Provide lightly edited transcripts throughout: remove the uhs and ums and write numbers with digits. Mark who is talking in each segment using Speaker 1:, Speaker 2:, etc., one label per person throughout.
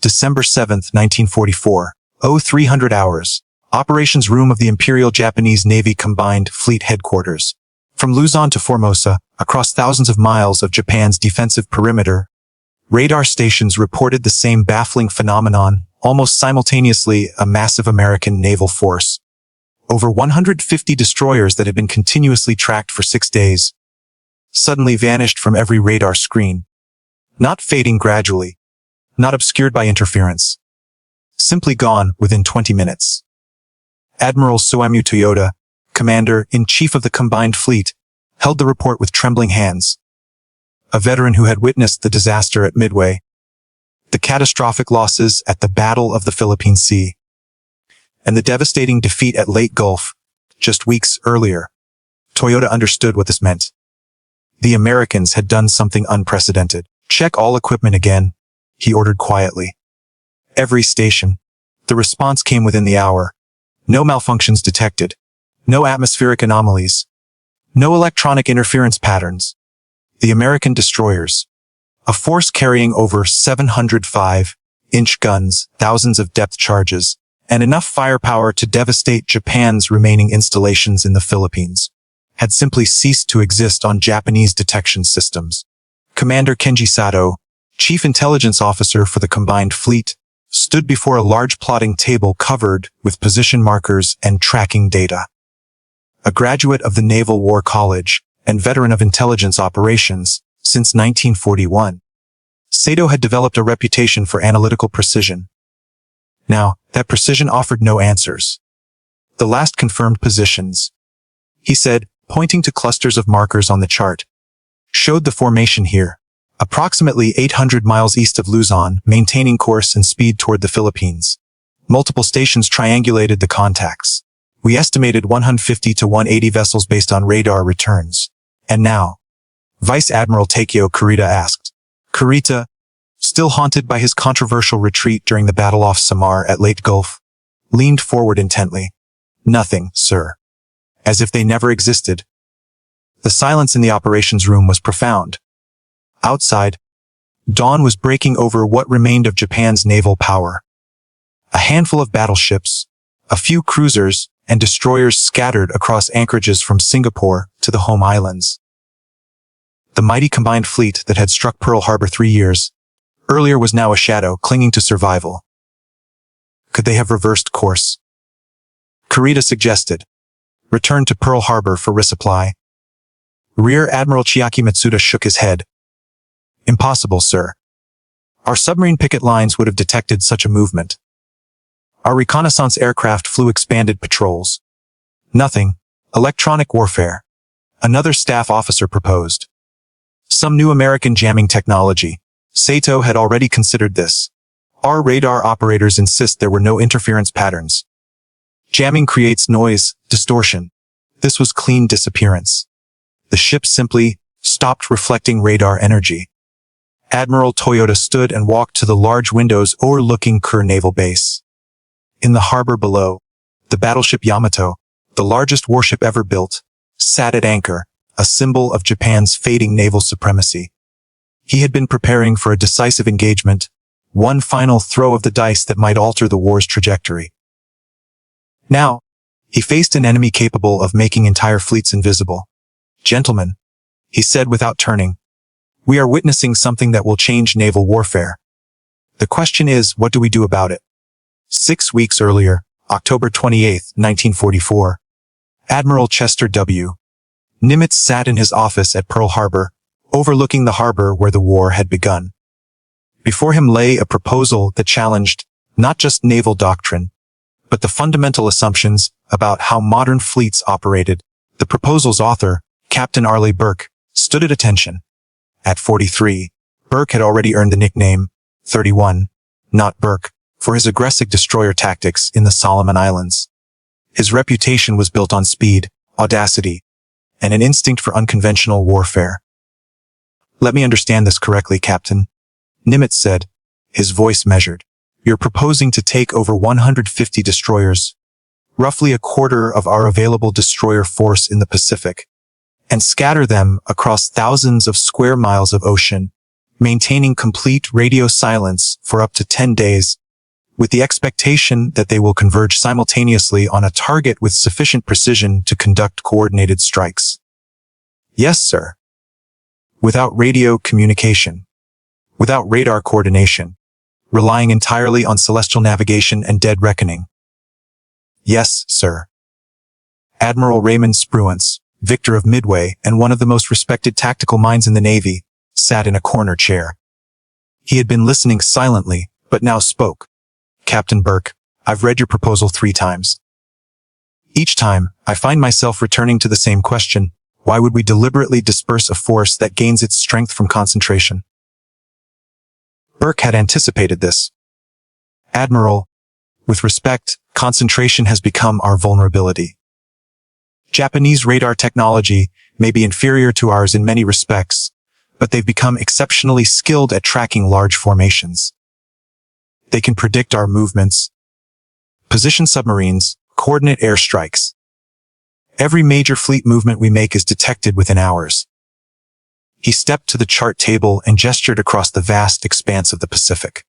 Speaker 1: December 7, 1944, 0300 hours. Operations Room of the Imperial Japanese Navy Combined Fleet Headquarters. From Luzon to Formosa, across thousands of miles of Japan's defensive perimeter, radar stations reported the same baffling phenomenon, almost simultaneously a massive American naval force. Over 150 destroyers that had been continuously tracked for 6 days suddenly vanished from every radar screen. Not fading gradually, not obscured by interference. Simply gone within 20 minutes. Admiral Toyoda, Commander-in-Chief of the Combined Fleet, held the report with trembling hands. A veteran who had witnessed the disaster at Midway, the catastrophic losses at the Battle of the Philippine Sea, and the devastating defeat at Leyte Gulf just weeks earlier. Toyoda understood what this meant. The Americans had done something unprecedented. Check all equipment again, he ordered quietly. Every station. The response came within the hour. No malfunctions detected. No atmospheric anomalies. No electronic interference patterns. The American destroyers, a force carrying over 705-inch guns, thousands of depth charges, and enough firepower to devastate Japan's remaining installations in the Philippines, had simply ceased to exist on Japanese detection systems. Commander Kenji Sato, Chief Intelligence Officer for the Combined Fleet, stood before a large plotting table covered with position markers and tracking data. A graduate of the Naval War College and veteran of intelligence operations since 1941, Sato had developed a reputation for analytical precision. Now, that precision offered no answers. The last confirmed positions, he said, pointing to clusters of markers on the chart, showed the formation here, approximately 800 miles east of Luzon, maintaining course and speed toward the Philippines. Multiple stations triangulated the contacts. We estimated 150 to 180 vessels based on radar returns. And now, Vice Admiral Takeo Kurita asked. Kurita, still haunted by his controversial retreat during the battle off Samar at Leyte Gulf, leaned forward intently. Nothing, sir. As if they never existed. The silence in the operations room was profound. Outside, dawn was breaking over what remained of Japan's naval power. A handful of battleships, a few cruisers, and destroyers scattered across anchorages from Singapore to the home islands. The mighty combined fleet that had struck Pearl Harbor 3 years earlier was now a shadow clinging to survival. Could they have reversed course? Kurita suggested. Return to Pearl Harbor for resupply. Rear Admiral Chiaki Matsuda shook his head. Impossible, sir. Our submarine picket lines would have detected such a movement. Our reconnaissance aircraft flew expanded patrols. Nothing. Electronic warfare. Another staff officer proposed. Some new American jamming technology. Sato had already considered this. Our radar operators insist there were no interference patterns. Jamming creates noise, distortion. This was clean disappearance. The ship simply stopped reflecting radar energy. Admiral Toyoda stood and walked to the large windows overlooking Kure Naval Base. In the harbor below, the battleship Yamato, the largest warship ever built, sat at anchor, a symbol of Japan's fading naval supremacy. He had been preparing for a decisive engagement, one final throw of the dice that might alter the war's trajectory. Now, he faced an enemy capable of making entire fleets invisible. Gentlemen, he said without turning, we are witnessing something that will change naval warfare. The question is, what do we do about it? 6 weeks earlier, October 28, 1944, Admiral Chester W. Nimitz sat in his office at Pearl Harbor, overlooking the harbor where the war had begun. Before him lay a proposal that challenged not just naval doctrine, but the fundamental assumptions about how modern fleets operated. The proposal's author, Captain Arleigh Burke, stood at attention. At 43, Burke had already earned the nickname 31, not Burke, for his aggressive destroyer tactics in the Solomon Islands. His reputation was built on speed, audacity, and an instinct for unconventional warfare. Let me understand this correctly, Captain, Nimitz said, his voice measured. You're proposing to take over 150 destroyers, roughly a quarter of our available destroyer force in the Pacific, and scatter them across thousands of square miles of ocean, maintaining complete radio silence for up to 10 days, with the expectation that they will converge simultaneously on a target with sufficient precision to conduct coordinated strikes. Yes, sir. Without radio communication. Without radar coordination. Relying entirely on celestial navigation and dead reckoning. Yes, sir. Admiral Raymond Spruance, victor of Midway and one of the most respected tactical minds in the Navy, sat in a corner chair. He had been listening silently, but now spoke. Captain Burke, I've read your proposal 3 times. Each time, I find myself returning to the same question: why would we deliberately disperse a force that gains its strength from concentration? Burke had anticipated this. Admiral, with respect, concentration has become our vulnerability. Japanese radar technology may be inferior to ours in many respects, but they've become exceptionally skilled at tracking large formations. They can predict our movements, position submarines, coordinate airstrikes. Every major fleet movement we make is detected within hours. He stepped to the chart table and gestured across the vast expanse of the Pacific.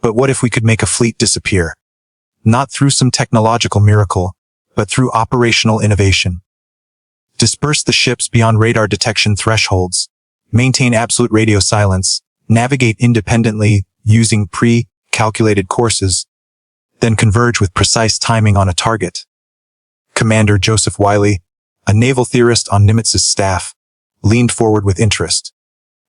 Speaker 1: But what if we could make a fleet disappear? Not through some technological miracle, but through operational innovation. Disperse the ships beyond radar detection thresholds, maintain absolute radio silence, navigate independently using pre-calculated courses, then converge with precise timing on a target. Commander Joseph Wiley, a naval theorist on Nimitz's staff, leaned forward with interest.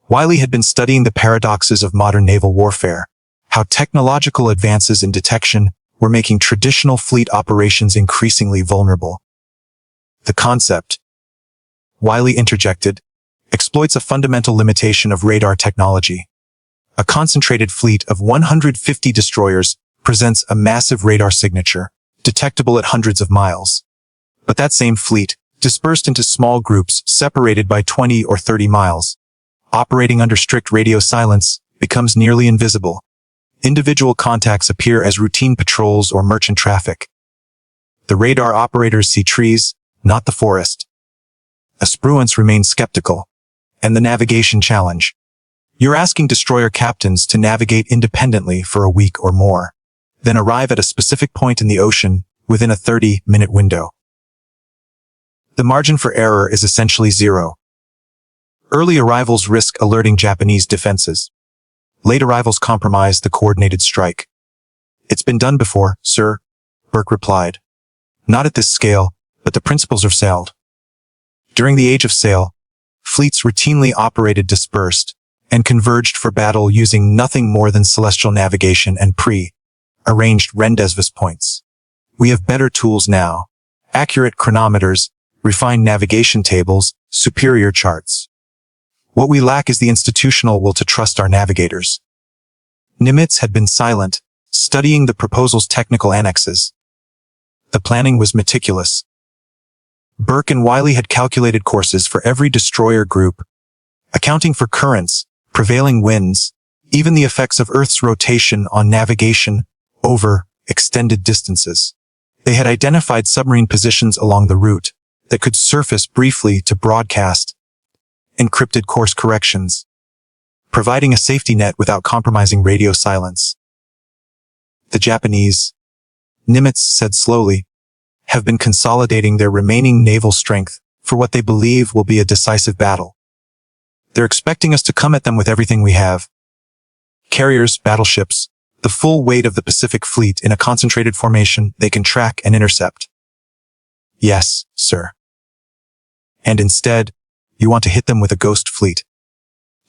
Speaker 1: Wiley had been studying the paradoxes of modern naval warfare, how technological advances in detection were making traditional fleet operations increasingly vulnerable. The concept, Wiley interjected, exploits a fundamental limitation of radar technology. A concentrated fleet of 150 destroyers presents a massive radar signature, detectable at hundreds of miles. But that same fleet, dispersed into small groups separated by 20 or 30 miles, operating under strict radio silence, becomes nearly invisible. Individual contacts appear as routine patrols or merchant traffic. The radar operators see trees, not the forest. Spruance remains skeptical. And the navigation challenge. You're asking destroyer captains to navigate independently for a week or more, then arrive at a specific point in the ocean within a 30-minute window. The margin for error is essentially zero. Early arrivals risk alerting Japanese defenses. Late arrivals compromise the coordinated strike. It's been done before, sir, Burke replied. Not at this scale, but the principles are sound. During the age of sail, fleets routinely operated dispersed and converged for battle using nothing more than celestial navigation and pre-arranged rendezvous points. We have better tools now, accurate chronometers, refined navigation tables, superior charts. What we lack is the institutional will to trust our navigators. Nimitz had been silent, studying the proposal's technical annexes. The planning was meticulous. Burke and Wiley had calculated courses for every destroyer group, accounting for currents, prevailing winds, even the effects of Earth's rotation on navigation over extended distances. They had identified submarine positions along the route that could surface briefly to broadcast encrypted course corrections, providing a safety net without compromising radio silence. The Japanese, Nimitz said slowly, have been consolidating their remaining naval strength for what they believe will be a decisive battle. They're expecting us to come at them with everything we have. Carriers, battleships, the full weight of the Pacific Fleet in a concentrated formation they can track and intercept. Yes, sir. And instead, you want to hit them with a ghost fleet.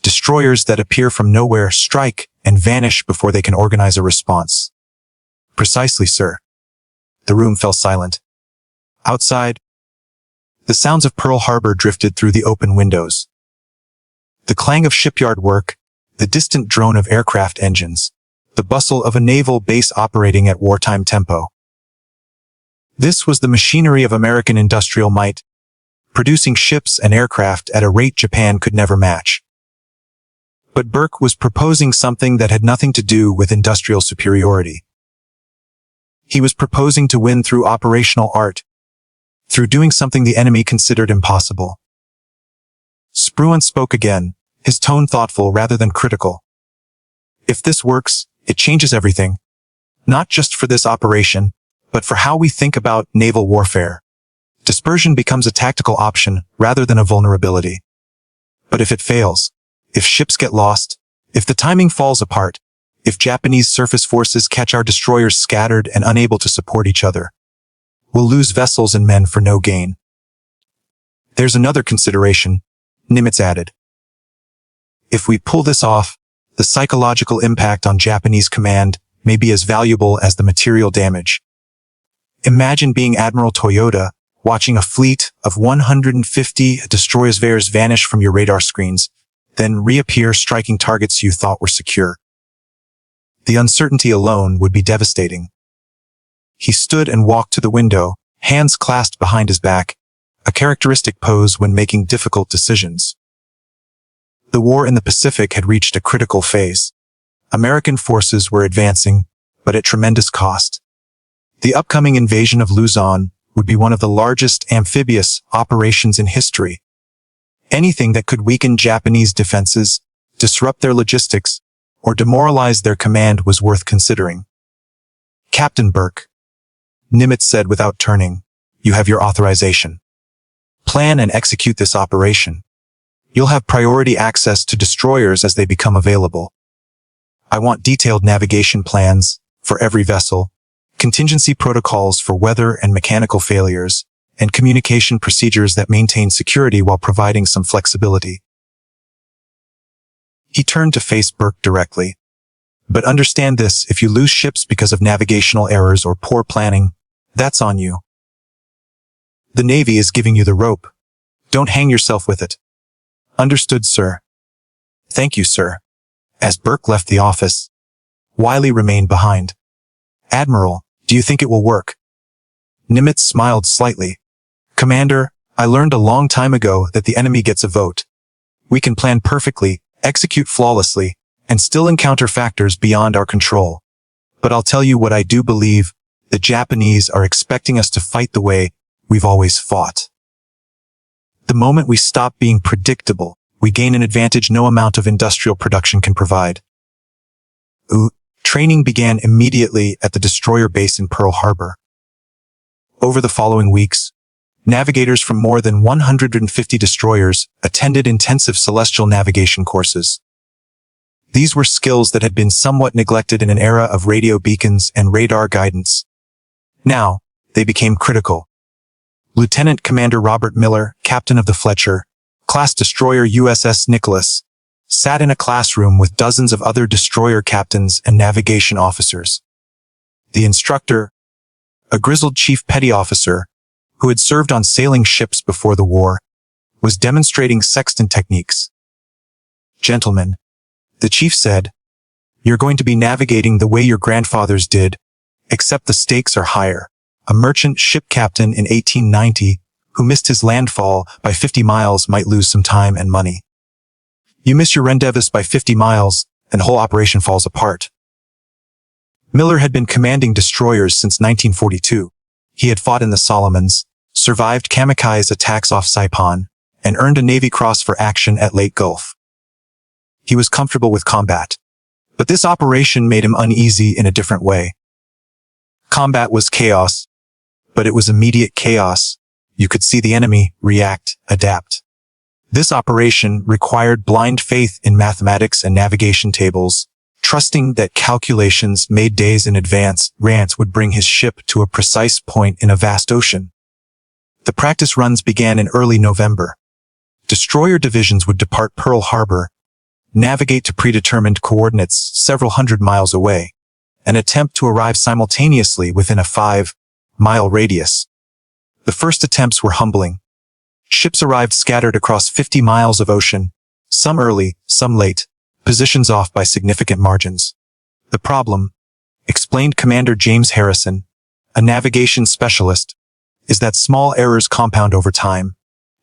Speaker 1: Destroyers that appear from nowhere strike and vanish before they can organize a response. Precisely, sir. The room fell silent. Outside, the sounds of Pearl Harbor drifted through the open windows. The clang of shipyard work, the distant drone of aircraft engines, the bustle of a naval base operating at wartime tempo. This was the machinery of American industrial might, producing ships and aircraft at a rate Japan could never match. But Burke was proposing something that had nothing to do with industrial superiority. He was proposing to win through operational art, through doing something the enemy considered impossible. Spruance spoke again, his tone thoughtful rather than critical. If this works, it changes everything. Not just for this operation, but for how we think about naval warfare. Dispersion becomes a tactical option rather than a vulnerability. But if it fails, if ships get lost, if the timing falls apart, if Japanese surface forces catch our destroyers scattered and unable to support each other, we'll lose vessels and men for no gain. There's another consideration, Nimitz added. If we pull this off, the psychological impact on Japanese command may be as valuable as the material damage. Imagine being Admiral Toyoda, watching a fleet of 150 destroyers vanish from your radar screens, then reappear striking targets you thought were secure. The uncertainty alone would be devastating. He stood and walked to the window, hands clasped behind his back, a characteristic pose when making difficult decisions. The war in the Pacific had reached a critical phase. American forces were advancing, but at tremendous cost. The upcoming invasion of Luzon would be one of the largest amphibious operations in history. Anything that could weaken Japanese defenses, disrupt their logistics, or demoralize their command was worth considering. Captain Burke, Nimitz said without turning, you have your authorization. Plan and execute this operation. You'll have priority access to destroyers as they become available. I want detailed navigation plans for every vessel, contingency protocols for weather and mechanical failures, and communication procedures that maintain security while providing some flexibility. He turned to face Burke directly. But understand this, if you lose ships because of navigational errors or poor planning, that's on you. The Navy is giving you the rope. Don't hang yourself with it. Understood, sir. Thank you, sir. As Burke left the office, Wiley remained behind. Admiral, do you think it will work? Nimitz smiled slightly. Commander, I learned a long time ago that the enemy gets a vote. We can plan perfectly, execute flawlessly, and still encounter factors beyond our control. But I'll tell you what I do believe, the Japanese are expecting us to fight the way we've always fought. The moment we stop being predictable, we gain an advantage no amount of industrial production can provide. Training began immediately at the destroyer base in Pearl Harbor. Over the following weeks, navigators from more than 150 destroyers attended intensive celestial navigation courses. These were skills that had been somewhat neglected in an era of radio beacons and radar guidance. Now, they became critical. Lieutenant Commander Robert Miller, captain of the Fletcher, class destroyer USS Nicholas, sat in a classroom with dozens of other destroyer captains and navigation officers. The instructor, a grizzled chief petty officer, who had served on sailing ships before the war, was demonstrating sextant techniques. Gentlemen, the chief said, you're going to be navigating the way your grandfathers did, except the stakes are higher. A merchant ship captain in 1890, who missed his landfall by 50 miles might lose some time and money. You miss your rendezvous by 50 miles, and the whole operation falls apart. Miller had been commanding destroyers since 1942. He had fought in the Solomons, survived kamikaze attacks off Saipan, and earned a Navy Cross for action at Lake Gulf. He was comfortable with combat. But this operation made him uneasy in a different way. Combat was chaos, but it was immediate chaos. You could see the enemy react, adapt. This operation required blind faith in mathematics and navigation tables, trusting that calculations made days in advance would bring his ship to a precise point in a vast ocean. The practice runs began in early November. Destroyer divisions would depart Pearl Harbor, navigate to predetermined coordinates several hundred miles away, and attempt to arrive simultaneously within a 5-mile radius. The first attempts were humbling. Ships arrived scattered across 50 miles of ocean, some early, some late, positions off by significant margins. The problem, explained Commander James Harrison, a navigation specialist, is that small errors compound over time.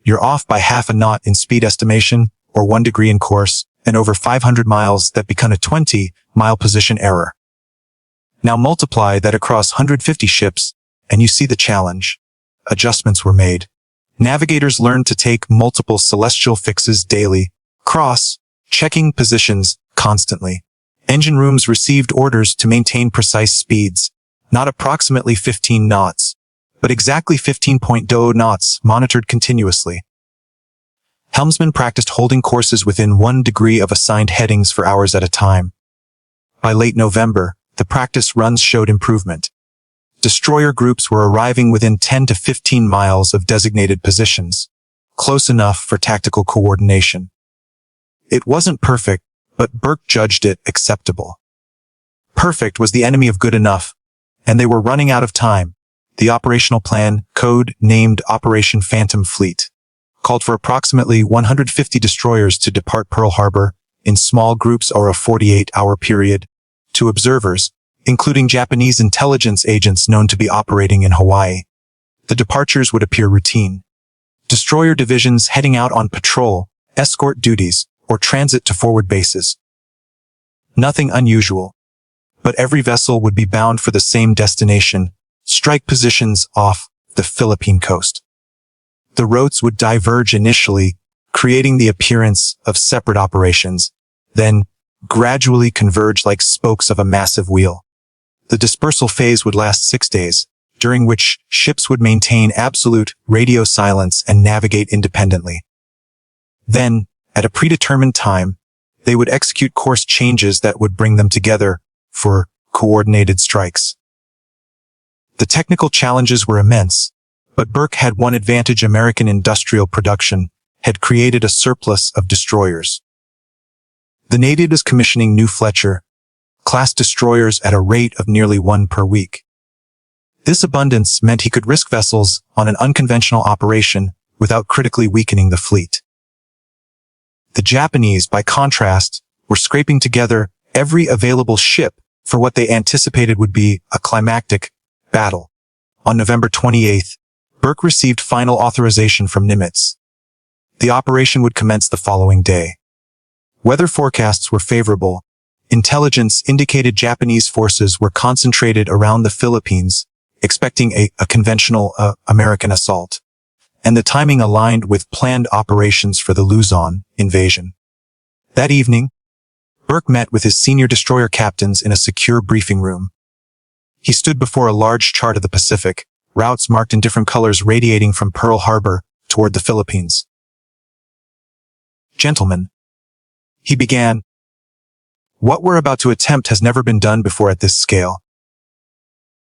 Speaker 1: You're off by half a knot in speed estimation, or 1 degree in course, and over 500 miles that become a 20-mile position error. Now multiply that across 150 ships, and you see the challenge. Adjustments were made. Navigators learned to take multiple celestial fixes daily, cross, checking positions constantly. Engine rooms received orders to maintain precise speeds, not approximately 15 knots, but exactly 15.0 knots monitored continuously. Helmsmen practiced holding courses within 1 degree of assigned headings for hours at a time. By late November, the practice runs showed improvement. Destroyer groups were arriving within 10 to 15 miles of designated positions, close enough for tactical coordination. It wasn't perfect, but Burke judged it acceptable. Perfect was the enemy of good enough, and they were running out of time. The operational plan, code named Operation Phantom Fleet, called for approximately 150 destroyers to depart Pearl Harbor in small groups over a 48-hour period. To observers, including Japanese intelligence agents known to be operating in Hawaii, the departures would appear routine. Destroyer divisions heading out on patrol, escort duties, or transit to forward bases. Nothing unusual, but every vessel would be bound for the same destination, strike positions off the Philippine coast. The routes would diverge initially, creating the appearance of separate operations, then gradually converge like spokes of a massive wheel. The dispersal phase would last 6 days, during which ships would maintain absolute radio silence and navigate independently. Then, at a predetermined time, they would execute course changes that would bring them together for coordinated strikes. The technical challenges were immense, but Burke had one advantage: American industrial production had created a surplus of destroyers. The Navy was commissioning new Fletcher-class destroyers at a rate of nearly 1 per week. This abundance meant he could risk vessels on an unconventional operation without critically weakening the fleet. The Japanese, by contrast, were scraping together every available ship for what they anticipated would be a climactic battle. On November 28th, Burke received final authorization from Nimitz. The operation would commence the following day. Weather forecasts were favorable. Intelligence indicated Japanese forces were concentrated around the Philippines, expecting a conventional American assault, and the timing aligned with planned operations for the Luzon invasion. That evening, Burke met with his senior destroyer captains in a secure briefing room. He stood before a large chart of the Pacific, routes marked in different colors radiating from Pearl Harbor toward the Philippines. "Gentlemen," he began, "what we're about to attempt has never been done before at this scale.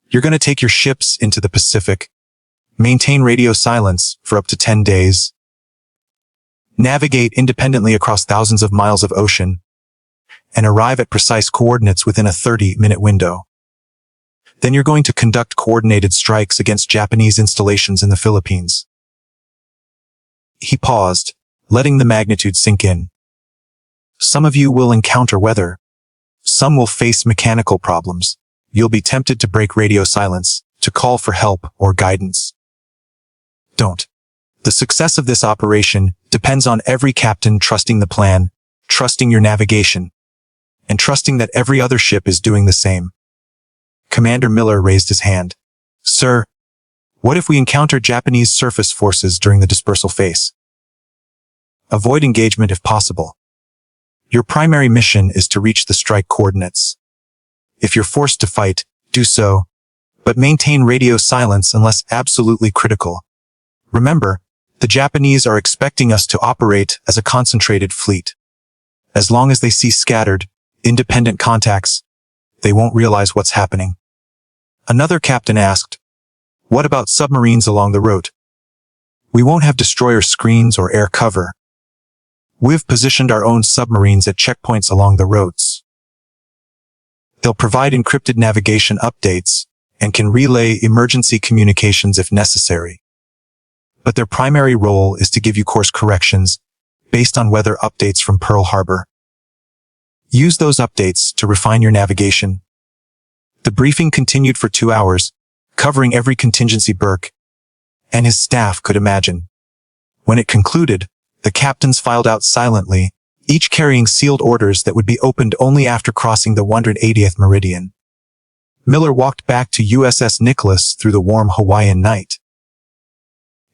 Speaker 1: You're going to take your ships into the Pacific, maintain radio silence for up to 10 days, navigate independently across thousands of miles of ocean, and arrive at precise coordinates within a 30-minute window. Then you're going to conduct coordinated strikes against Japanese installations in the Philippines." He paused, letting the magnitude sink in. "Some of you will encounter weather. Some will face mechanical problems. You'll be tempted to break radio silence, to call for help or guidance. Don't. The success of this operation depends on every captain trusting the plan, trusting your navigation, and trusting that every other ship is doing the same." Commander Miller raised his hand. "Sir, what if we encounter Japanese surface forces during the dispersal phase? Avoid engagement if possible. Your primary mission is to reach the strike coordinates. If you're forced to fight, do so, but maintain radio silence unless absolutely critical. Remember, the Japanese are expecting us to operate as a concentrated fleet. As long as they see scattered, independent contacts, they won't realize what's happening." Another captain asked, "What about submarines along the route?" "We won't have destroyer screens or air cover. We've positioned our own submarines at checkpoints along the routes. They'll provide encrypted navigation updates and can relay emergency communications if necessary. But their primary role is to give you course corrections based on weather updates from Pearl Harbor. Use those updates to refine your navigation." The briefing continued for 2 hours, covering every contingency Burke and his staff could imagine. When it concluded, the captains filed out silently, each carrying sealed orders that would be opened only after crossing the 180th meridian. Miller walked back to USS Nicholas through the warm Hawaiian night.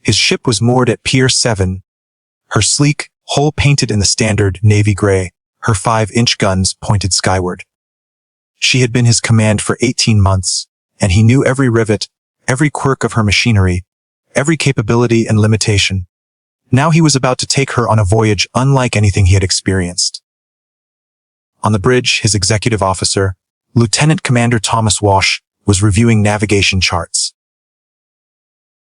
Speaker 1: His ship was moored at Pier 7, her sleek hull painted in the standard navy gray, her 5-inch guns pointed skyward. She had been his command for 18 months, and he knew every rivet, every quirk of her machinery, every capability and limitation. Now he was about to take her on a voyage unlike anything he had experienced. On the bridge, his executive officer, Lieutenant Commander Thomas Walsh, was reviewing navigation charts.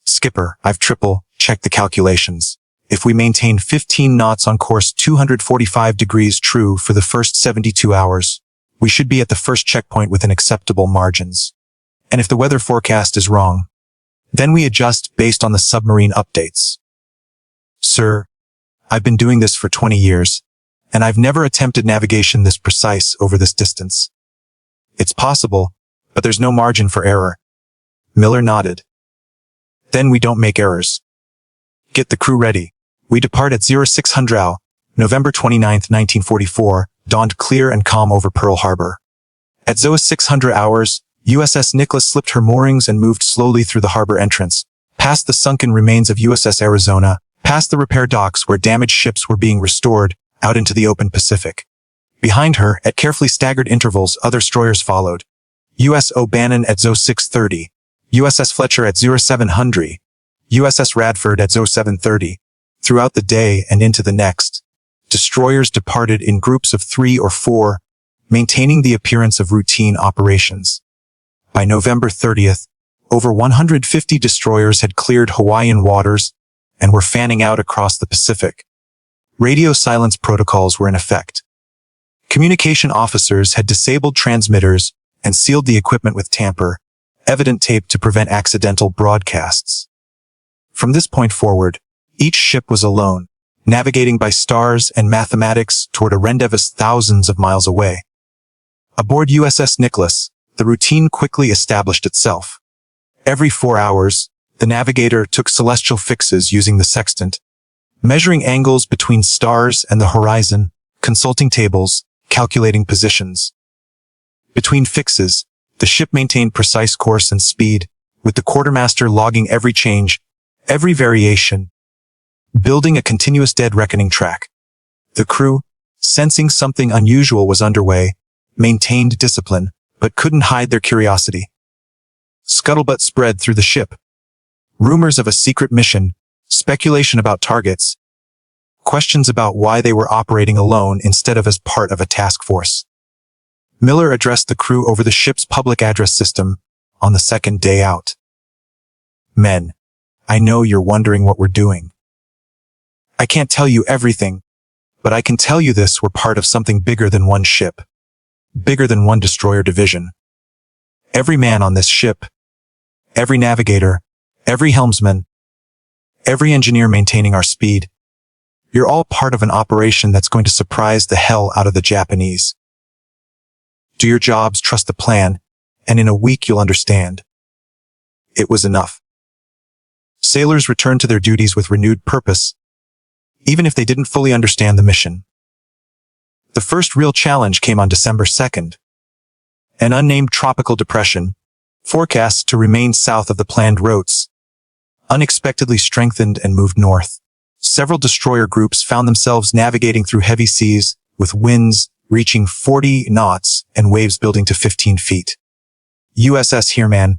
Speaker 1: "Skipper, I've triple-checked the calculations. If we maintain 15 knots on course 245 degrees true for the first 72 hours, we should be at the first checkpoint within acceptable margins. And if the weather forecast is wrong, then we adjust based on the submarine updates." "Sir, I've been doing this for 20 years, and I've never attempted navigation this precise over this distance. It's possible, but there's no margin for error." Miller nodded. "Then we don't make errors. Get the crew ready. We depart at 0600 hour, November 29, 1944, dawned clear and calm over Pearl Harbor. At 0600 hours, USS Nicholas slipped her moorings and moved slowly through the harbor entrance, past the sunken remains of USS Arizona, past the repair docks where damaged ships were being restored, out into the open Pacific. Behind her, at carefully staggered intervals, other destroyers followed. USS O'Bannon at 0630, USS Fletcher at 0700, USS Radford at 0730. Throughout the day and into the next, destroyers departed in groups of 3 or 4, maintaining the appearance of routine operations. By November 30th, over 150 destroyers had cleared Hawaiian waters and were fanning out across the Pacific. Radio silence protocols were in effect. Communication officers had disabled transmitters and sealed the equipment with tamper, evident tape to prevent accidental broadcasts. From this point forward, each ship was alone, navigating by stars and mathematics toward a rendezvous thousands of miles away. Aboard USS Nicholas, the routine quickly established itself. Every 4 hours, the navigator took celestial fixes using the sextant, measuring angles between stars and the horizon, consulting tables, calculating positions. Between fixes, the ship maintained precise course and speed, with the quartermaster logging every change, every variation, building a continuous dead reckoning track. The crew, sensing something unusual was underway, maintained discipline, but couldn't hide their curiosity. Scuttlebutt spread through the ship. Rumors of a secret mission, speculation about targets, questions about why they were operating alone instead of as part of a task force. Miller addressed the crew over the ship's public address system on the second day out. "Men, I know you're wondering what we're doing. I can't tell you everything, but I can tell you this: we're part of something bigger than one ship, bigger than one destroyer division. Every man on this ship, every navigator, every helmsman, every engineer maintaining our speed, you're all part of an operation that's going to surprise the hell out of the Japanese. Do your jobs, trust the plan, and in a week you'll understand." It was enough. Sailors returned to their duties with renewed purpose, even if they didn't fully understand the mission. The first real challenge came on December 2nd. An unnamed tropical depression, forecast to remain south of the planned routes, unexpectedly strengthened and moved north. Several destroyer groups found themselves navigating through heavy seas, with winds reaching 40 knots and waves building to 15 feet. USS Heermann,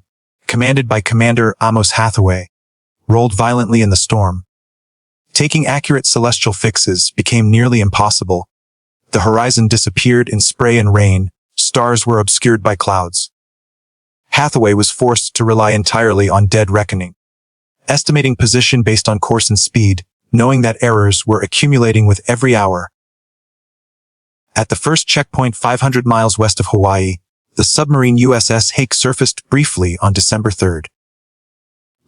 Speaker 1: commanded by Commander Amos Hathaway, rolled violently in the storm. Taking accurate celestial fixes became nearly impossible. The horizon disappeared in spray and rain, stars were obscured by clouds. Hathaway was forced to rely entirely on dead reckoning, estimating position based on course and speed, knowing that errors were accumulating with every hour. At the first checkpoint 500 miles west of Hawaii, the submarine USS Hake surfaced briefly on December 3rd.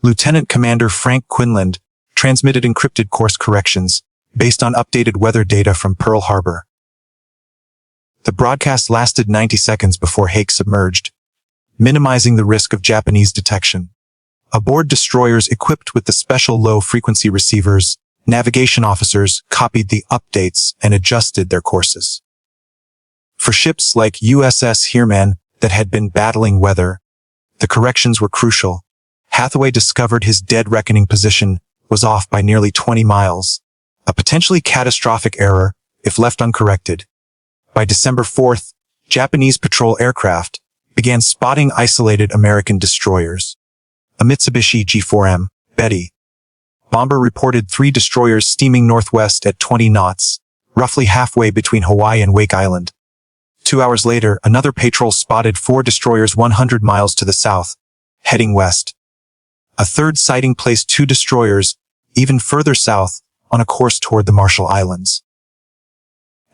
Speaker 1: Lieutenant Commander Frank Quinlan transmitted encrypted course corrections based on updated weather data from Pearl Harbor. The broadcast lasted 90 seconds before Hake submerged, minimizing the risk of Japanese detection. Aboard destroyers equipped with the special low-frequency receivers, navigation officers copied the updates and adjusted their courses. For ships like USS Heermann that had been battling weather, the corrections were crucial. Hathaway discovered his dead reckoning position was off by nearly 20 miles, a potentially catastrophic error if left uncorrected. By December 4th, Japanese patrol aircraft began spotting isolated American destroyers. A Mitsubishi G4M, Betty bomber reported 3 destroyers steaming northwest at 20 knots, roughly halfway between Hawaii and Wake Island. 2 hours later, another patrol spotted 4 destroyers 100 miles to the south, heading west. A third sighting placed 2 destroyers, even further south, on a course toward the Marshall Islands.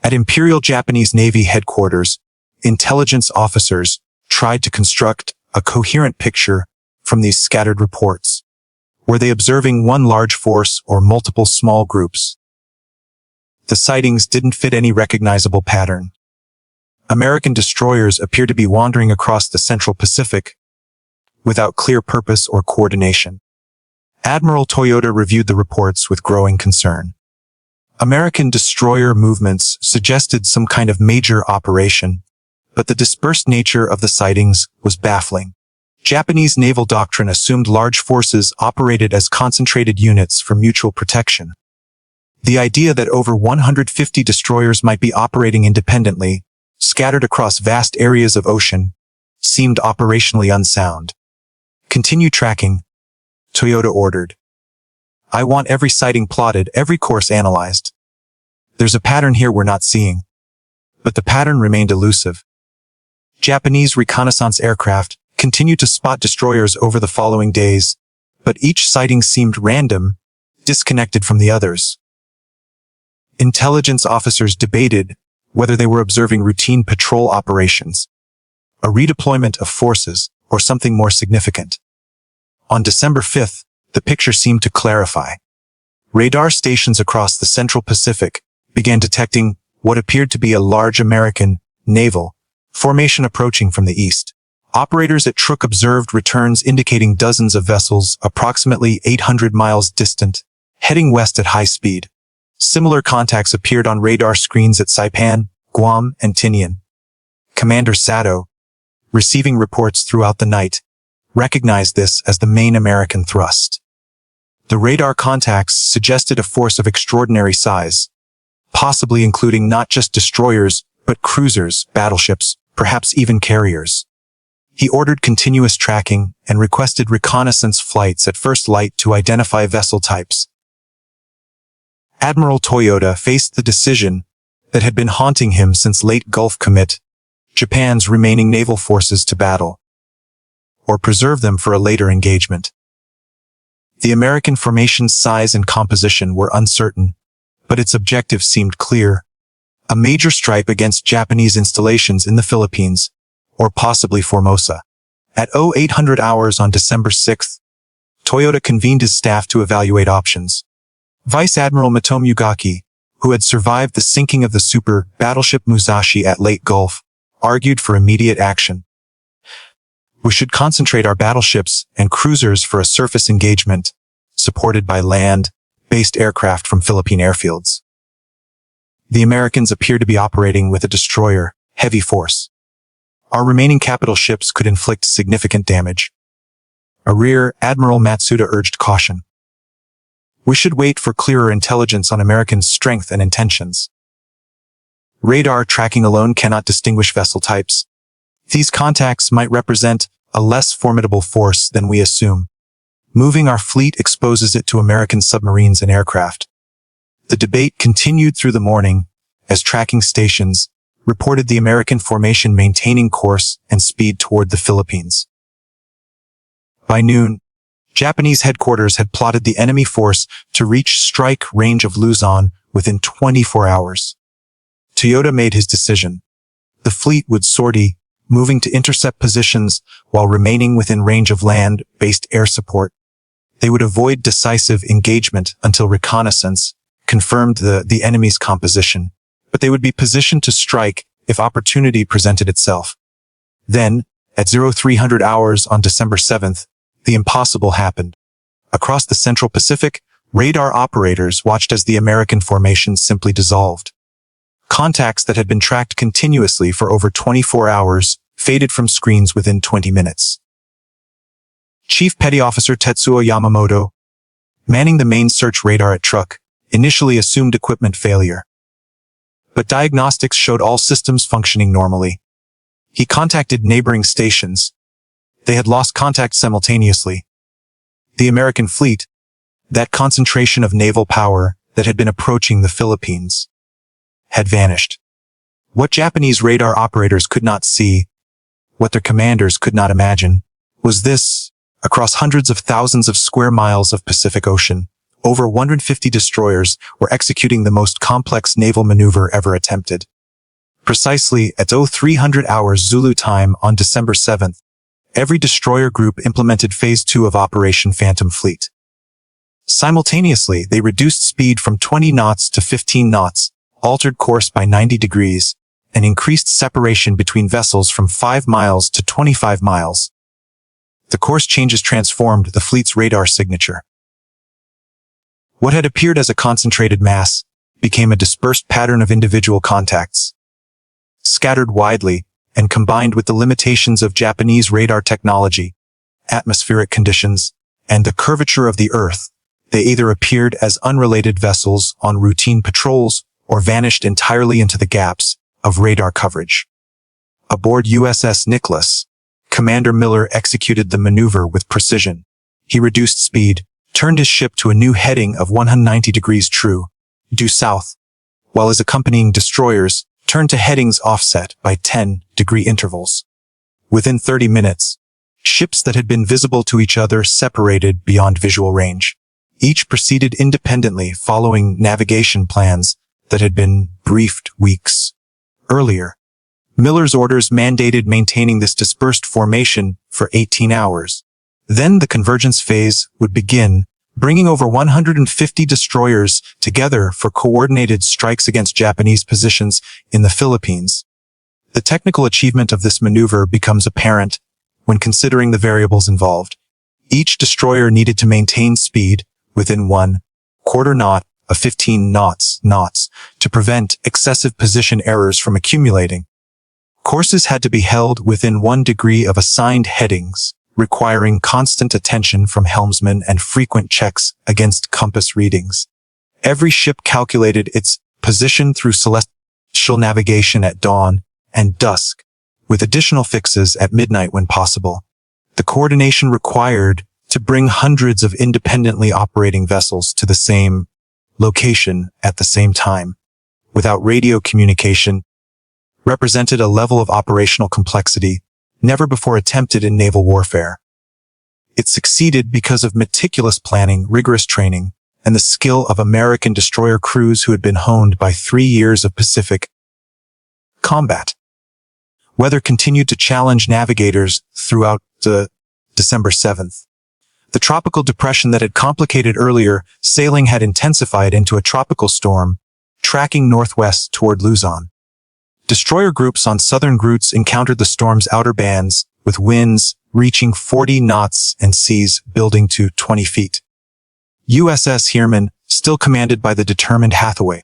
Speaker 1: At Imperial Japanese Navy headquarters, intelligence officers tried to construct a coherent picture from these scattered reports. Were they observing one large force or multiple small groups? The sightings didn't fit any recognizable pattern. American destroyers appear to be wandering across the Central Pacific without clear purpose or coordination. Admiral Toyoda reviewed the reports with growing concern. American destroyer movements suggested some kind of major operation, but the dispersed nature of the sightings was baffling. Japanese naval doctrine assumed large forces operated as concentrated units for mutual protection. The idea that over 150 destroyers might be operating independently, scattered across vast areas of ocean, seemed operationally unsound. Continue tracking, Toyoda ordered. I want every sighting plotted, every course analyzed. There's a pattern here we're not seeing. But the pattern remained elusive. Japanese reconnaissance aircraft continued to spot destroyers over the following days, but each sighting seemed random, disconnected from the others. Intelligence officers debated whether they were observing routine patrol operations, a redeployment of forces, or something more significant. On December 5th, the picture seemed to clarify. Radar stations across the Central Pacific began detecting what appeared to be a large American naval formation approaching from the east. Operators at Truk observed returns indicating dozens of vessels approximately 800 miles distant, heading west at high speed. Similar contacts appeared on radar screens at Saipan, Guam, and Tinian. Commander Sato, receiving reports throughout the night, recognized this as the main American thrust. The radar contacts suggested a force of extraordinary size, possibly including not just destroyers, but cruisers, battleships, perhaps even carriers. He ordered continuous tracking and requested reconnaissance flights at first light to identify vessel types. Admiral Toyoda faced the decision that had been haunting him since late Gulf commit Japan's remaining naval forces to battle, or preserve them for a later engagement. The American formation's size and composition were uncertain, but its objective seemed clear: a major strike against Japanese installations in the Philippines, or possibly Formosa. At 0800 hours on December 6th, Toyoda convened his staff to evaluate options. Vice Admiral Mitomu Gaki, who had survived the sinking of the super battleship Musashi at Lake Gulf, argued for immediate action. We should concentrate our battleships and cruisers for a surface engagement, supported by land-based aircraft from Philippine airfields. The Americans appear to be operating with a destroyer, heavy force. Our remaining capital ships could inflict significant damage. A Rear Admiral Matsuda urged caution. We should wait for clearer intelligence on American strength and intentions. Radar tracking alone cannot distinguish vessel types. These contacts might represent a less formidable force than we assume. Moving our fleet exposes it to American submarines and aircraft. The debate continued through the morning as tracking stations reported the American formation maintaining course and speed toward the Philippines. By noon, Japanese headquarters had plotted the enemy force to reach strike range of Luzon within 24 hours. Toyoda made his decision. The fleet would sortie, moving to intercept positions while remaining within range of land-based air support. They would avoid decisive engagement until reconnaissance confirmed the enemy's composition, but they would be positioned to strike if opportunity presented itself. Then, at 0300 hours on December 7th, the impossible happened. Across the Central Pacific, radar operators watched as the American formation simply dissolved. Contacts that had been tracked continuously for over 24 hours faded from screens within 20 minutes. Chief Petty Officer Tetsuo Yamamoto, manning the main search radar at Truk, initially assumed equipment failure. but diagnostics showed all systems functioning normally. He contacted neighboring stations. They had lost contact simultaneously. The American fleet, that concentration of naval power that had been approaching the Philippines, had vanished. What Japanese radar operators could not see, what their commanders could not imagine, was this: across hundreds of thousands of square miles of Pacific Ocean, over 150 destroyers were executing the most complex naval maneuver ever attempted. Precisely at 0300 hours Zulu time on December 7th, every destroyer group implemented Phase 2 of Operation Phantom Fleet. Simultaneously, they reduced speed from 20 knots to 15 knots, altered course by 90 degrees, and increased separation between vessels from 5 miles to 25 miles. The course changes transformed the fleet's radar signature. What had appeared as a concentrated mass became a dispersed pattern of individual contacts. Scattered widely, and combined with the limitations of Japanese radar technology, atmospheric conditions, and the curvature of the Earth, they either appeared as unrelated vessels on routine patrols or vanished entirely into the gaps of radar coverage. Aboard USS Nicholas, Commander Miller executed the maneuver with precision. He reduced speed, turned his ship to a new heading of 190 degrees true, due south, while his accompanying destroyers turned to headings offset by 10-degree intervals. Within 30 minutes, ships that had been visible to each other separated beyond visual range. Each proceeded independently following navigation plans that had been briefed weeks earlier. Miller's orders mandated maintaining this dispersed formation for 18 hours. Then the convergence phase would begin, bringing over 150 destroyers together for coordinated strikes against Japanese positions in the Philippines. The technical achievement of this maneuver becomes apparent when considering the variables involved. Each destroyer needed to maintain speed within 1/4 knot of 15 knots to prevent excessive position errors from accumulating. Courses had to be held within 1 degree of assigned headings, requiring constant attention from helmsmen and frequent checks against compass readings. Every ship calculated its position through celestial navigation at dawn and dusk, with additional fixes at midnight when possible. The coordination required to bring hundreds of independently operating vessels to the same location at the same time, without radio communication, represented a level of operational complexity never before attempted in naval warfare. It succeeded because of meticulous planning, rigorous training, and the skill of American destroyer crews who had been honed by 3 years of Pacific combat. Weather continued to challenge navigators throughout the December 7th. The tropical depression that had complicated earlier sailing had intensified into a tropical storm, tracking northwest toward Luzon. Destroyer groups on southern routes encountered the storm's outer bands, with winds reaching 40 knots and seas building to 20 feet. USS Heermann, still commanded by the determined Hathaway,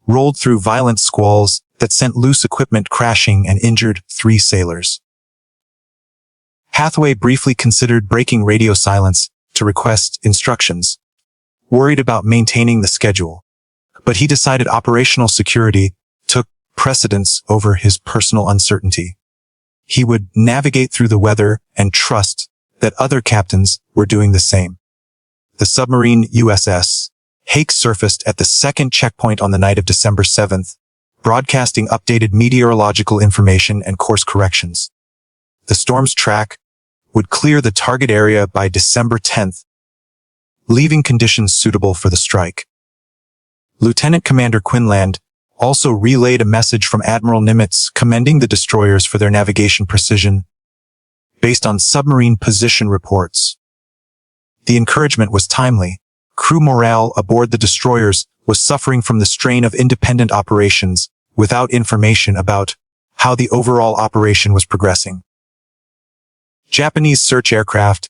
Speaker 1: rolled through violent squalls that sent loose equipment crashing and injured 3 sailors. Hathaway briefly considered breaking radio silence to request instructions, worried about maintaining the schedule, but he decided operational security took precedence over his personal uncertainty. He would navigate through the weather and trust that other captains were doing the same. The submarine USS Hake surfaced at the second checkpoint on the night of December 7th, broadcasting updated meteorological information and course corrections. The storm's track would clear the target area by December 10th, leaving conditions suitable for the strike. Lieutenant Commander Quinlan also relayed a message from Admiral Nimitz commending the destroyers for their navigation precision based on submarine position reports. The encouragement was timely. Crew morale aboard the destroyers was suffering from the strain of independent operations without information about how the overall operation was progressing. Japanese search aircraft,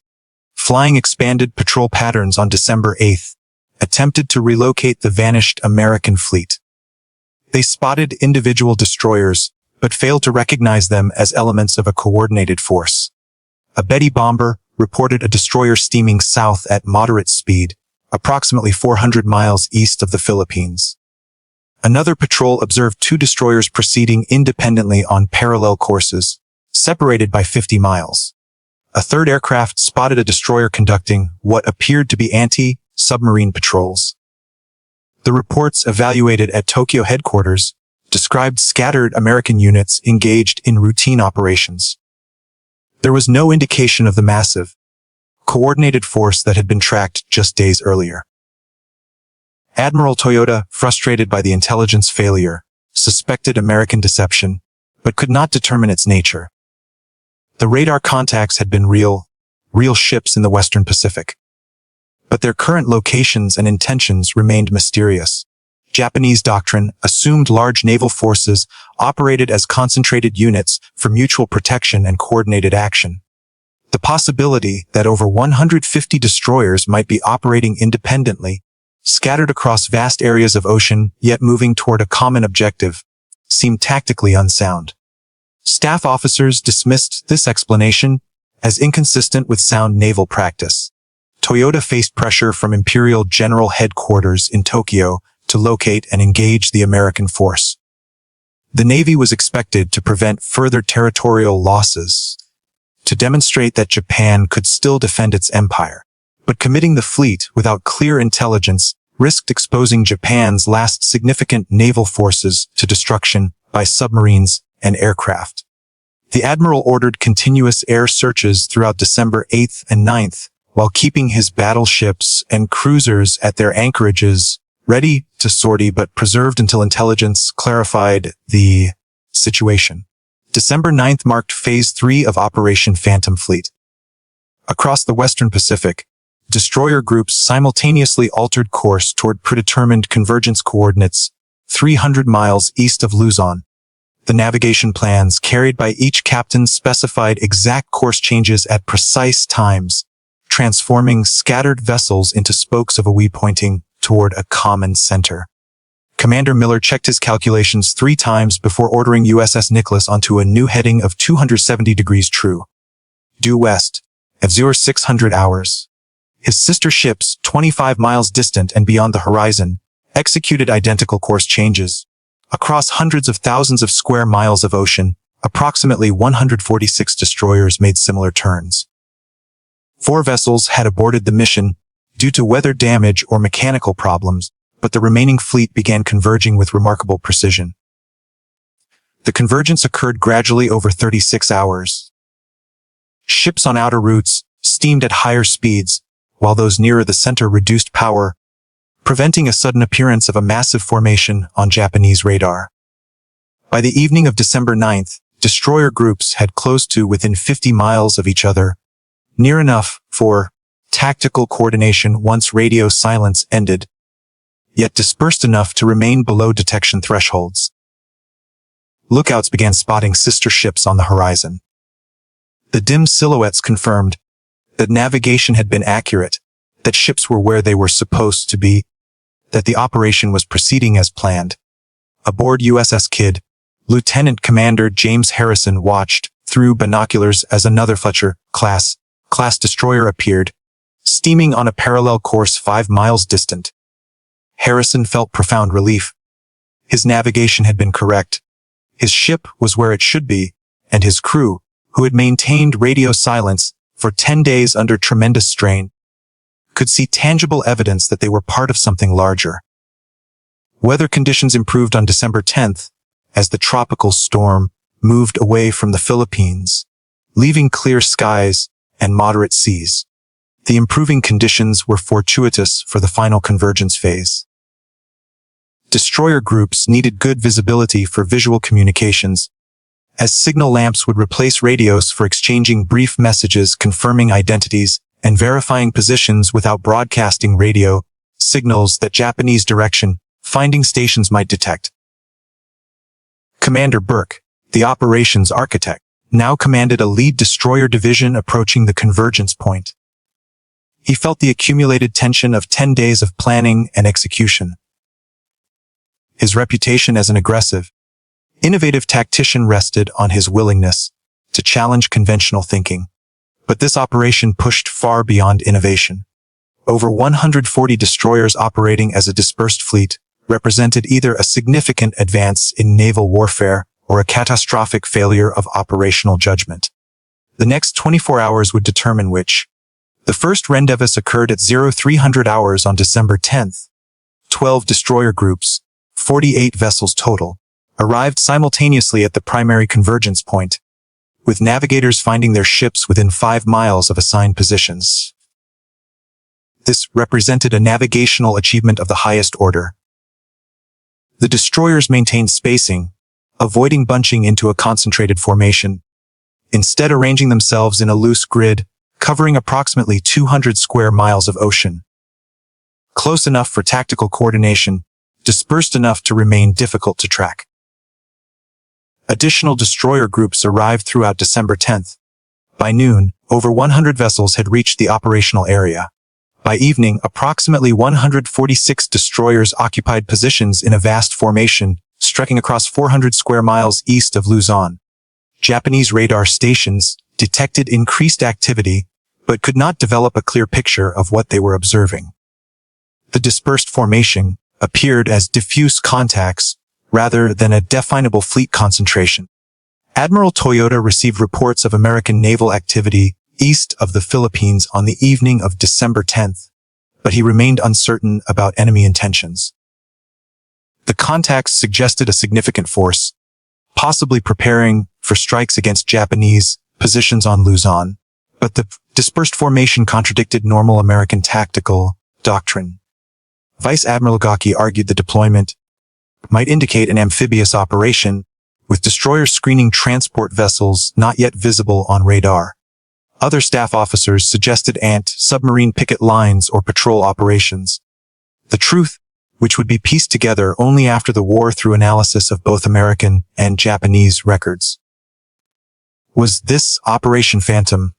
Speaker 1: flying expanded patrol patterns on December 8th, attempted to relocate the vanished American fleet. They spotted individual destroyers, but failed to recognize them as elements of a coordinated force. A Betty bomber reported a destroyer steaming south at moderate speed, approximately 400 miles east of the Philippines. Another patrol observed 2 destroyers proceeding independently on parallel courses, separated by 50 miles. A third aircraft spotted a destroyer conducting what appeared to be anti-submarine patrols. The reports evaluated at Tokyo headquarters described scattered American units engaged in routine operations. There was no indication of the massive, coordinated force that had been tracked just days earlier. Admiral Toyoda, frustrated by the intelligence failure, suspected American deception, but could not determine its nature. The radar contacts had been real ships in the Western Pacific. But their current locations and intentions remained mysterious. Japanese doctrine assumed large naval forces operated as concentrated units for mutual protection and coordinated action. The possibility that over 150 destroyers might be operating independently, scattered across vast areas of ocean yet moving toward a common objective, seemed tactically unsound. Staff officers dismissed this explanation as inconsistent with sound naval practice. Toyoda faced pressure from Imperial General Headquarters in Tokyo to locate and engage the American force. The Navy was expected to prevent further territorial losses, to demonstrate that Japan could still defend its empire. But committing the fleet without clear intelligence risked exposing Japan's last significant naval forces to destruction by submarines and aircraft. The Admiral ordered continuous air searches throughout December 8th and 9th, while keeping his battleships and cruisers at their anchorages, ready to sortie but preserved until intelligence clarified the situation. December 9th marked Phase 3 of Operation Phantom Fleet. Across the Western Pacific, destroyer groups simultaneously altered course toward predetermined convergence coordinates 300 miles east of Luzon. The navigation plans carried by each captain specified exact course changes at precise times, transforming scattered vessels into spokes of a wheel pointing toward a common center. Commander Miller checked his calculations 3 times before ordering USS Nicholas onto a new heading of 270 degrees true, due west, at 0600 hours. His sister ships, 25 miles distant and beyond the horizon, executed identical course changes. Across hundreds of thousands of square miles of ocean, approximately 146 destroyers made similar turns. 4 vessels had aborted the mission due to weather damage or mechanical problems, but the remaining fleet began converging with remarkable precision. The convergence occurred gradually over 36 hours. Ships on outer routes steamed at higher speeds, while those nearer the center reduced power, preventing a sudden appearance of a massive formation on Japanese radar. By the evening of December 9th, destroyer groups had closed to within 50 miles of each other, near enough for tactical coordination once radio silence ended, yet dispersed enough to remain below detection thresholds. Lookouts began spotting sister ships on the horizon. The dim silhouettes confirmed that navigation had been accurate, that ships were where they were supposed to be, that the operation was proceeding as planned. Aboard USS Kidd, Lieutenant Commander James Harrison watched through binoculars as another Fletcher class destroyer appeared, steaming on a parallel course 5 miles distant. Harrison felt profound relief. His navigation had been correct. His ship was where it should be, and his crew, who had maintained radio silence for 10 days under tremendous strain, could see tangible evidence that they were part of something larger. Weather conditions improved on December 10th as the tropical storm moved away from the Philippines, leaving clear skies and moderate seas. The improving conditions were fortuitous for the final convergence phase. Destroyer groups needed good visibility for visual communications, as signal lamps would replace radios for exchanging brief messages confirming identities and verifying positions without broadcasting radio signals that Japanese direction finding stations might detect. Commander Burke, the operations architect, now commanded a lead destroyer division approaching the convergence point. He felt the accumulated tension of 10 days of planning and execution. His reputation as an aggressive, innovative tactician rested on his willingness to challenge conventional thinking. But this operation pushed far beyond innovation. Over 140 destroyers operating as a dispersed fleet represented either a significant advance in naval warfare or a catastrophic failure of operational judgment. The next 24 hours would determine which. The first rendezvous occurred at 0300 hours on December 10th. 12 destroyer groups, 48 vessels total, arrived simultaneously at the primary convergence point, with navigators finding their ships within 5 miles of assigned positions. This represented a navigational achievement of the highest order. The destroyers maintained spacing, avoiding bunching into a concentrated formation, instead arranging themselves in a loose grid, covering approximately 200 square miles of ocean. Close enough for tactical coordination, dispersed enough to remain difficult to track. Additional destroyer groups arrived throughout December 10th. By noon, over 100 vessels had reached the operational area. By evening, approximately 146 destroyers occupied positions in a vast formation, stretching across 400 square miles east of Luzon. Japanese radar stations detected increased activity, but could not develop a clear picture of what they were observing. The dispersed formation appeared as diffuse contacts rather than a definable fleet concentration. Admiral Toyoda received reports of American naval activity east of the Philippines on the evening of December 10th, but he remained uncertain about enemy intentions. The contacts suggested a significant force, possibly preparing for strikes against Japanese positions on Luzon, but the dispersed formation contradicted normal American tactical doctrine. Vice Admiral Gaki argued the deployment might indicate an amphibious operation, with destroyers screening transport vessels not yet visible on radar. Other staff officers suggested submarine picket lines or patrol operations. The truth, which would be pieced together only after the war through analysis of both American and Japanese records, was this Operation Phantom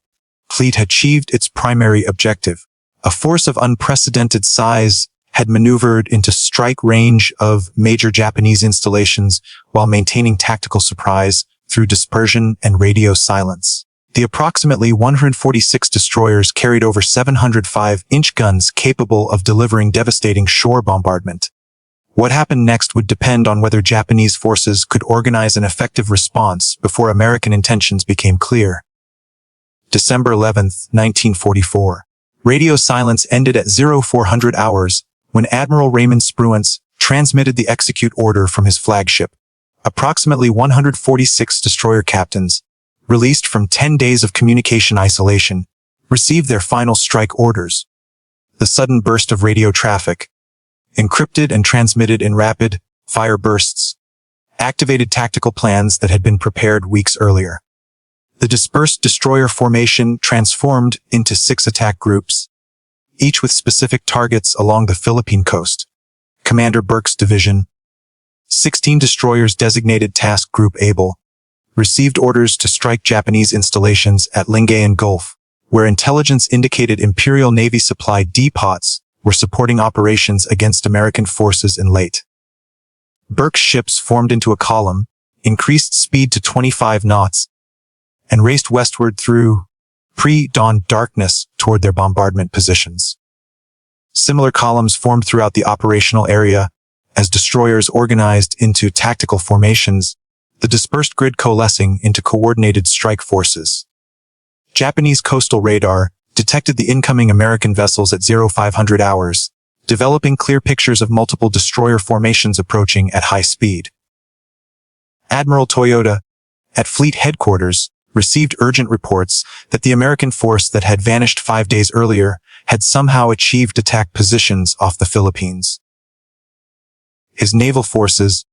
Speaker 1: fleet had achieved its primary objective. A force of unprecedented size had maneuvered into strike range of major Japanese installations while maintaining tactical surprise through dispersion and radio silence. The approximately 146 destroyers carried over 705-inch guns capable of delivering devastating shore bombardment. What happened next would depend on whether Japanese forces could organize an effective response before American intentions became clear. December 11, 1944. Radio silence ended at 0400 hours when Admiral Raymond Spruance transmitted the execute order from his flagship. Approximately 146 destroyer captains, released from 10 days of communication isolation, received their final strike orders. The sudden burst of radio traffic, encrypted and transmitted in rapid-fire bursts, activated tactical plans that had been prepared weeks earlier. The dispersed destroyer formation transformed into 6 attack groups, each with specific targets along the Philippine coast. Commander Burke's division, 16 destroyers designated Task Group Able, received orders to strike Japanese installations at Lingayen Gulf, where intelligence indicated Imperial Navy supply depots were supporting operations against American forces in late. Burke's ships formed into a column, increased speed to 25 knots, and raced westward through pre-dawn darkness toward their bombardment positions. Similar columns formed throughout the operational area as destroyers organized into tactical formations, the dispersed grid coalescing into coordinated strike forces. Japanese coastal radar detected the incoming American vessels at 0500 hours, developing clear pictures of multiple destroyer formations approaching at high speed. Admiral Toyoda, at fleet headquarters, received urgent reports that the American force that had vanished 5 days earlier had somehow achieved attack positions off the Philippines. His naval forces,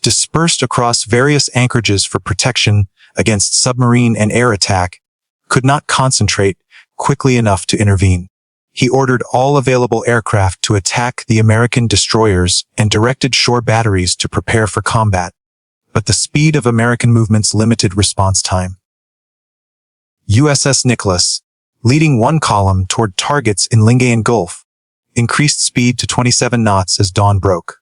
Speaker 1: dispersed across various anchorages for protection against submarine and air attack, could not concentrate quickly enough to intervene. He ordered all available aircraft to attack the American destroyers and directed shore batteries to prepare for combat, but the speed of American movements limited response time. USS Nicholas, leading one column toward targets in Lingayen Gulf, increased speed to 27 knots as dawn broke.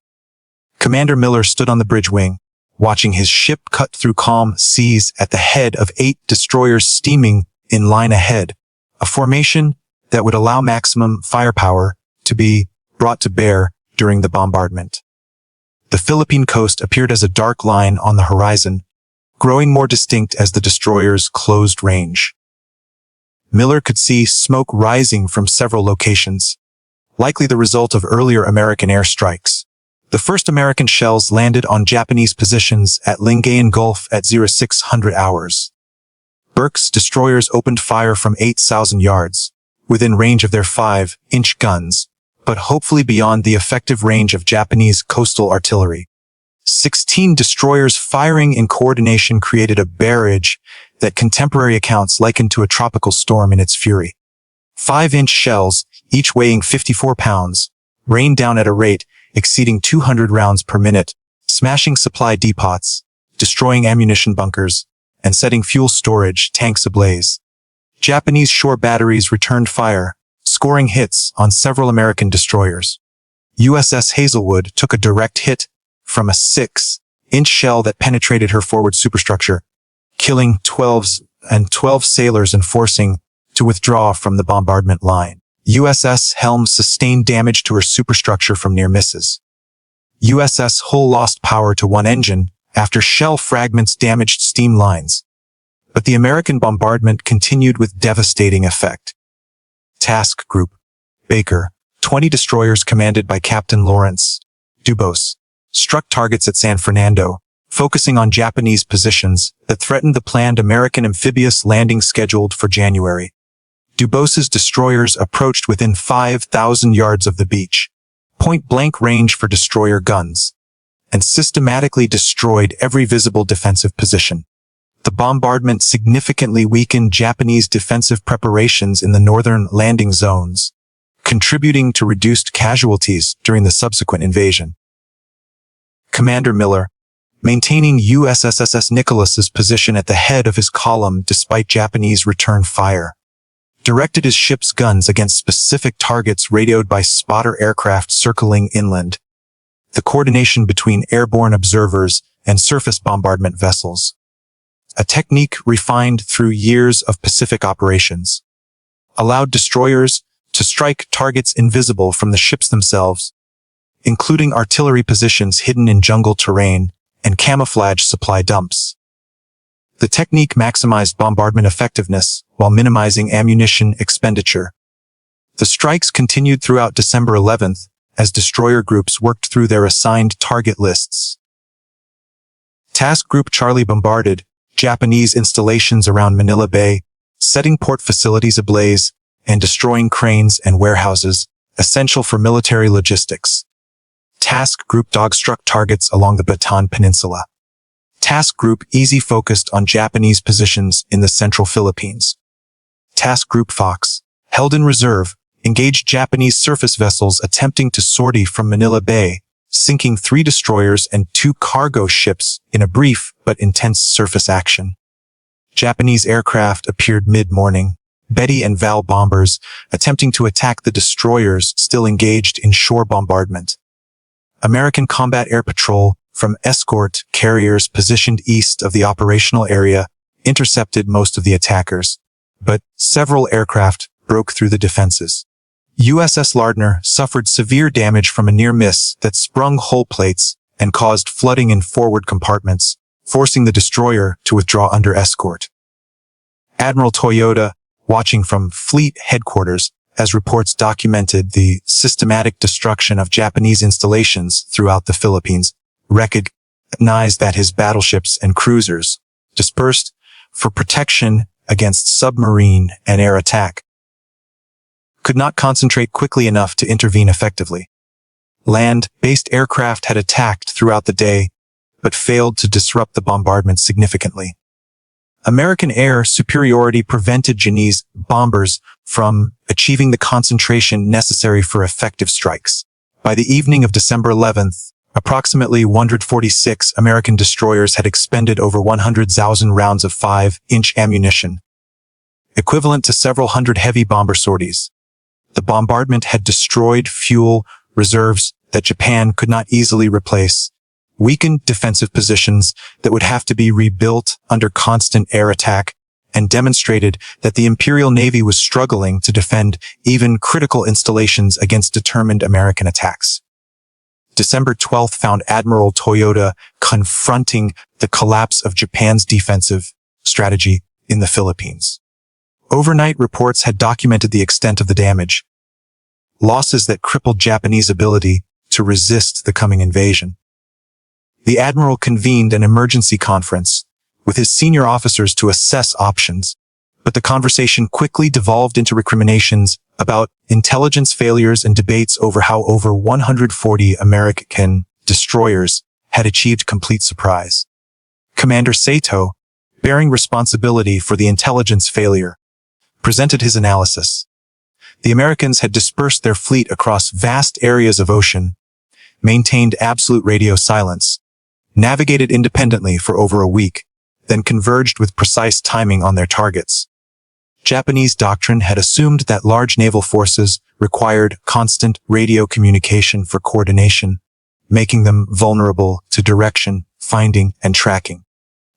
Speaker 1: Commander Miller stood on the bridge wing, watching his ship cut through calm seas at the head of 8 destroyers steaming in line ahead, a formation that would allow maximum firepower to be brought to bear during the bombardment. The Philippine coast appeared as a dark line on the horizon, growing more distinct as the destroyers closed range. Miller could see smoke rising from several locations, likely the result of earlier American airstrikes. The first American shells landed on Japanese positions at Lingayen Gulf at 0600 hours. Burke's destroyers opened fire from 8,000 yards, within range of their 5-inch guns, but hopefully beyond the effective range of Japanese coastal artillery. 16 destroyers firing in coordination created a barrage that contemporary accounts likened to a tropical storm in its fury. 5-inch shells, each weighing 54 pounds, rained down at a rate exceeding 200 rounds per minute, smashing supply depots, destroying ammunition bunkers, and setting fuel storage tanks ablaze. Japanese shore batteries returned fire, scoring hits on several American destroyers. USS Hazelwood took a direct hit from a 6-inch shell that penetrated her forward superstructure, killing 12 sailors and forcing to withdraw from the bombardment line. USS Helm sustained damage to her superstructure from near misses. USS Hull lost power to one engine after shell fragments damaged steam lines. But the American bombardment continued with devastating effect. Task Group Baker, 20 destroyers commanded by Captain Lawrence Dubose, struck targets at San Fernando, focusing on Japanese positions that threatened the planned American amphibious landing scheduled for January. Dubose's destroyers approached within 5,000 yards of the beach, point-blank range for destroyer guns, and systematically destroyed every visible defensive position. The bombardment significantly weakened Japanese defensive preparations in the northern landing zones, contributing to reduced casualties during the subsequent invasion. Commander Miller, maintaining USS Nicholas's position at the head of his column despite Japanese return fire, directed his ship's guns against specific targets radioed by spotter aircraft circling inland. The coordination between airborne observers and surface bombardment vessels, a technique refined through years of Pacific operations, allowed destroyers to strike targets invisible from the ships themselves, including artillery positions hidden in jungle terrain and camouflage supply dumps. The technique maximized bombardment effectiveness while minimizing ammunition expenditure. The strikes continued throughout December 11th as destroyer groups worked through their assigned target lists. Task Group Charlie bombarded Japanese installations around Manila Bay, setting port facilities ablaze and destroying cranes and warehouses, essential for military logistics. Task Group Dog struck targets along the Bataan Peninsula. Task Group Easy focused on Japanese positions in the central Philippines. Task Group Fox, held in reserve, engaged Japanese surface vessels attempting to sortie from Manila Bay, sinking 3 destroyers and 2 cargo ships in a brief but intense surface action. Japanese aircraft appeared mid-morning, Betty and Val bombers attempting to attack the destroyers still engaged in shore bombardment. American Combat Air Patrol from escort carriers positioned east of the operational area intercepted most of the attackers, but several aircraft broke through the defenses. USS Lardner suffered severe damage from a near miss that sprung hull plates and caused flooding in forward compartments, forcing the destroyer to withdraw under escort. Admiral Toyoda, watching from fleet headquarters, as reports documented the systematic destruction of Japanese installations throughout the Philippines, recognized that his battleships and cruisers, dispersed for protection against submarine and air attack, could not concentrate quickly enough to intervene effectively. Land-based aircraft had attacked throughout the day, but failed to disrupt the bombardment significantly. American air superiority prevented Japanese bombers from achieving the concentration necessary for effective strikes. By the evening of December 11th, approximately 146 American destroyers had expended over 100,000 rounds of 5-inch ammunition, equivalent to several hundred heavy bomber sorties. The bombardment had destroyed fuel reserves that Japan could not easily replace, weakened defensive positions that would have to be rebuilt under constant air attack, and demonstrated that the Imperial Navy was struggling to defend even critical installations against determined American attacks. December 12th found Admiral Toyoda confronting the collapse of Japan's defensive strategy in the Philippines. Overnight reports had documented the extent of the damage, losses that crippled Japanese ability to resist the coming invasion. The admiral convened an emergency conference with his senior officers to assess options, but the conversation quickly devolved into recriminations about intelligence failures and debates over how over 140 American destroyers had achieved complete surprise. Commander Sato, bearing responsibility for the intelligence failure, presented his analysis. The Americans had dispersed their fleet across vast areas of ocean, maintained absolute radio silence, navigated independently for over a week, then converged with precise timing on their targets. Japanese doctrine had assumed that large naval forces required constant radio communication for coordination, making them vulnerable to direction, finding, and tracking.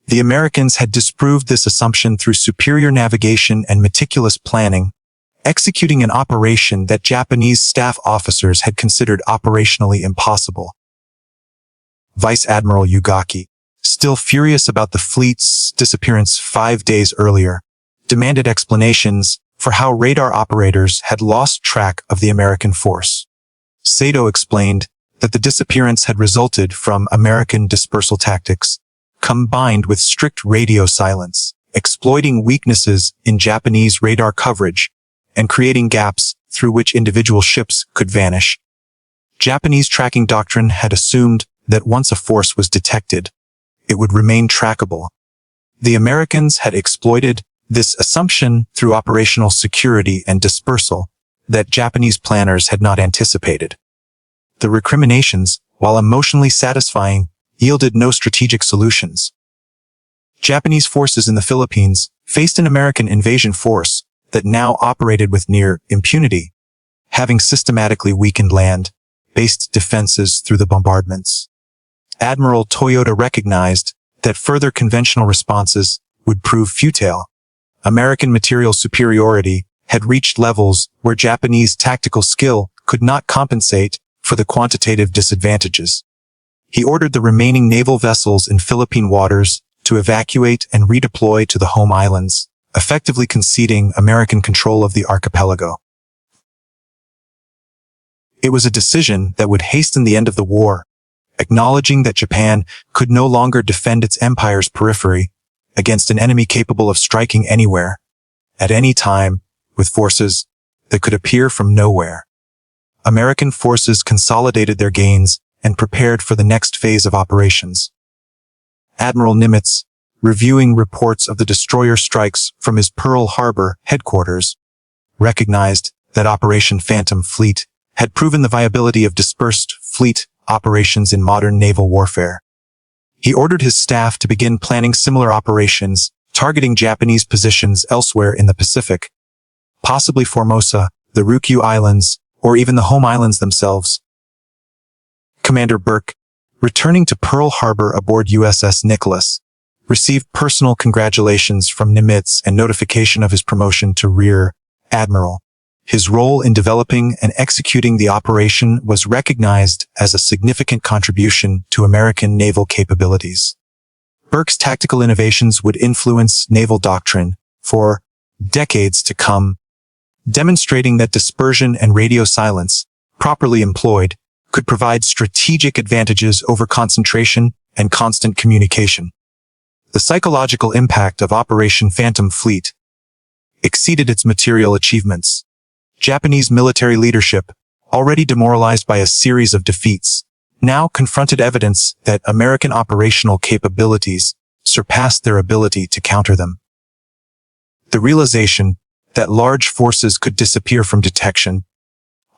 Speaker 1: The Americans had disproved this assumption through superior navigation and meticulous planning, executing an operation that Japanese staff officers had considered operationally impossible. Vice Admiral Ugaki, still furious about the fleet's disappearance 5 days earlier, demanded explanations for how radar operators had lost track of the American force. Sato explained that the disappearance had resulted from American dispersal tactics, combined with strict radio silence, exploiting weaknesses in Japanese radar coverage, and creating gaps through which individual ships could vanish. Japanese tracking doctrine had assumed that once a force was detected, it would remain trackable. The Americans had exploited this assumption through operational security and dispersal that Japanese planners had not anticipated. The recriminations, while emotionally satisfying, yielded no strategic solutions. Japanese forces in the Philippines faced an American invasion force that now operated with near impunity, having systematically weakened land-based defenses through the bombardments. Admiral Toyoda recognized that further conventional responses would prove futile. American material superiority had reached levels where Japanese tactical skill could not compensate for the quantitative disadvantages. He ordered the remaining naval vessels in Philippine waters to evacuate and redeploy to the home islands, effectively conceding American control of the archipelago. It was a decision that would hasten the end of the war, acknowledging that Japan could no longer defend its empire's periphery against an enemy capable of striking anywhere, at any time, with forces that could appear from nowhere. American forces consolidated their gains and prepared for the next phase of operations. Admiral Nimitz, reviewing reports of the destroyer strikes from his Pearl Harbor headquarters, recognized that Operation Phantom Fleet had proven the viability of dispersed fleet operations in modern naval warfare. He ordered his staff to begin planning similar operations, targeting Japanese positions elsewhere in the Pacific, possibly Formosa, the Ryukyu Islands, or even the home islands themselves. Commander Burke, returning to Pearl Harbor aboard USS Nicholas, received personal congratulations from Nimitz and notification of his promotion to Rear Admiral. His role in developing and executing the operation was recognized as a significant contribution to American naval capabilities. Burke's tactical innovations would influence naval doctrine for decades to come, demonstrating that dispersion and radio silence, properly employed, could provide strategic advantages over concentration and constant communication. The psychological impact of Operation Phantom Fleet exceeded its material achievements. Japanese military leadership, already demoralized by a series of defeats, now confronted evidence that American operational capabilities surpassed their ability to counter them. The realization that large forces could disappear from detection,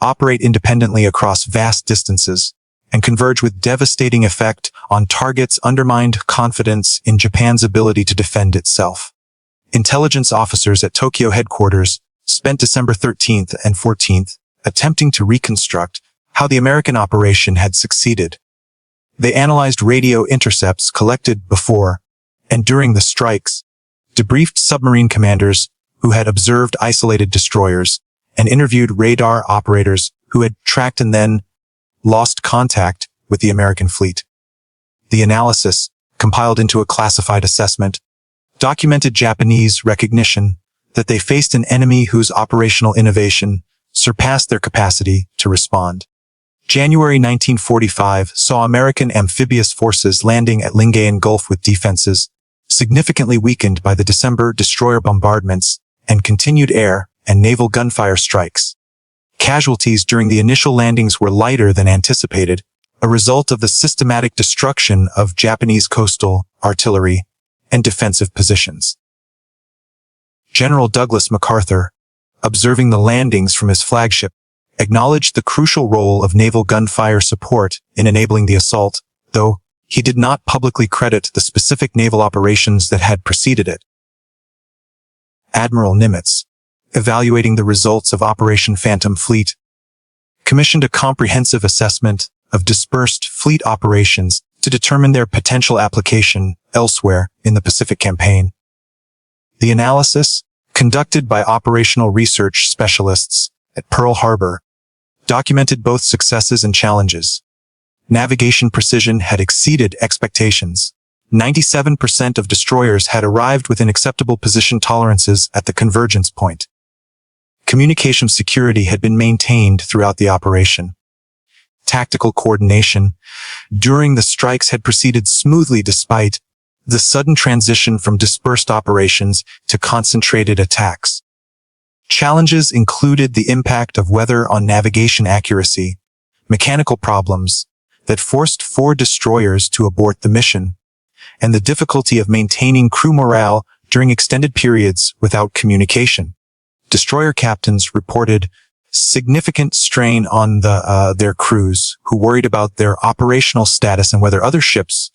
Speaker 1: operate independently across vast distances, and converge with devastating effect on targets undermined confidence in Japan's ability to defend itself. Intelligence officers at Tokyo headquarters spent December 13th and 14th attempting to reconstruct how the American operation had succeeded. They analyzed radio intercepts collected before and during the strikes, debriefed submarine commanders who had observed isolated destroyers, and interviewed radar operators who had tracked and then lost contact with the American fleet. The analysis, compiled into a classified assessment, documented Japanese recognition that they faced an enemy whose operational innovation surpassed their capacity to respond. January 1945 saw American amphibious forces landing at Lingayen Gulf with defenses significantly weakened by the December destroyer bombardments and continued air and naval gunfire strikes. Casualties during the initial landings were lighter than anticipated, a result of the systematic destruction of Japanese coastal artillery and defensive positions. General Douglas MacArthur, observing the landings from his flagship, acknowledged the crucial role of naval gunfire support in enabling the assault, though he did not publicly credit the specific naval operations that had preceded it. Admiral Nimitz, evaluating the results of Operation Phantom Fleet, commissioned a comprehensive assessment of dispersed fleet operations to determine their potential application elsewhere in the Pacific Campaign. The analysis, conducted by operational research specialists at Pearl Harbor, documented both successes and challenges. Navigation precision had exceeded expectations. 97% of destroyers had arrived within acceptable position tolerances at the convergence point. Communication security had been maintained throughout the operation. Tactical coordination during the strikes had proceeded smoothly despite the sudden transition from dispersed operations to concentrated attacks. Challenges included the impact of weather on navigation accuracy, mechanical problems that forced 4 destroyers to abort the mission, and the difficulty of maintaining crew morale during extended periods without communication. Destroyer captains reported significant strain on their crews, who worried about their operational status and whether other ships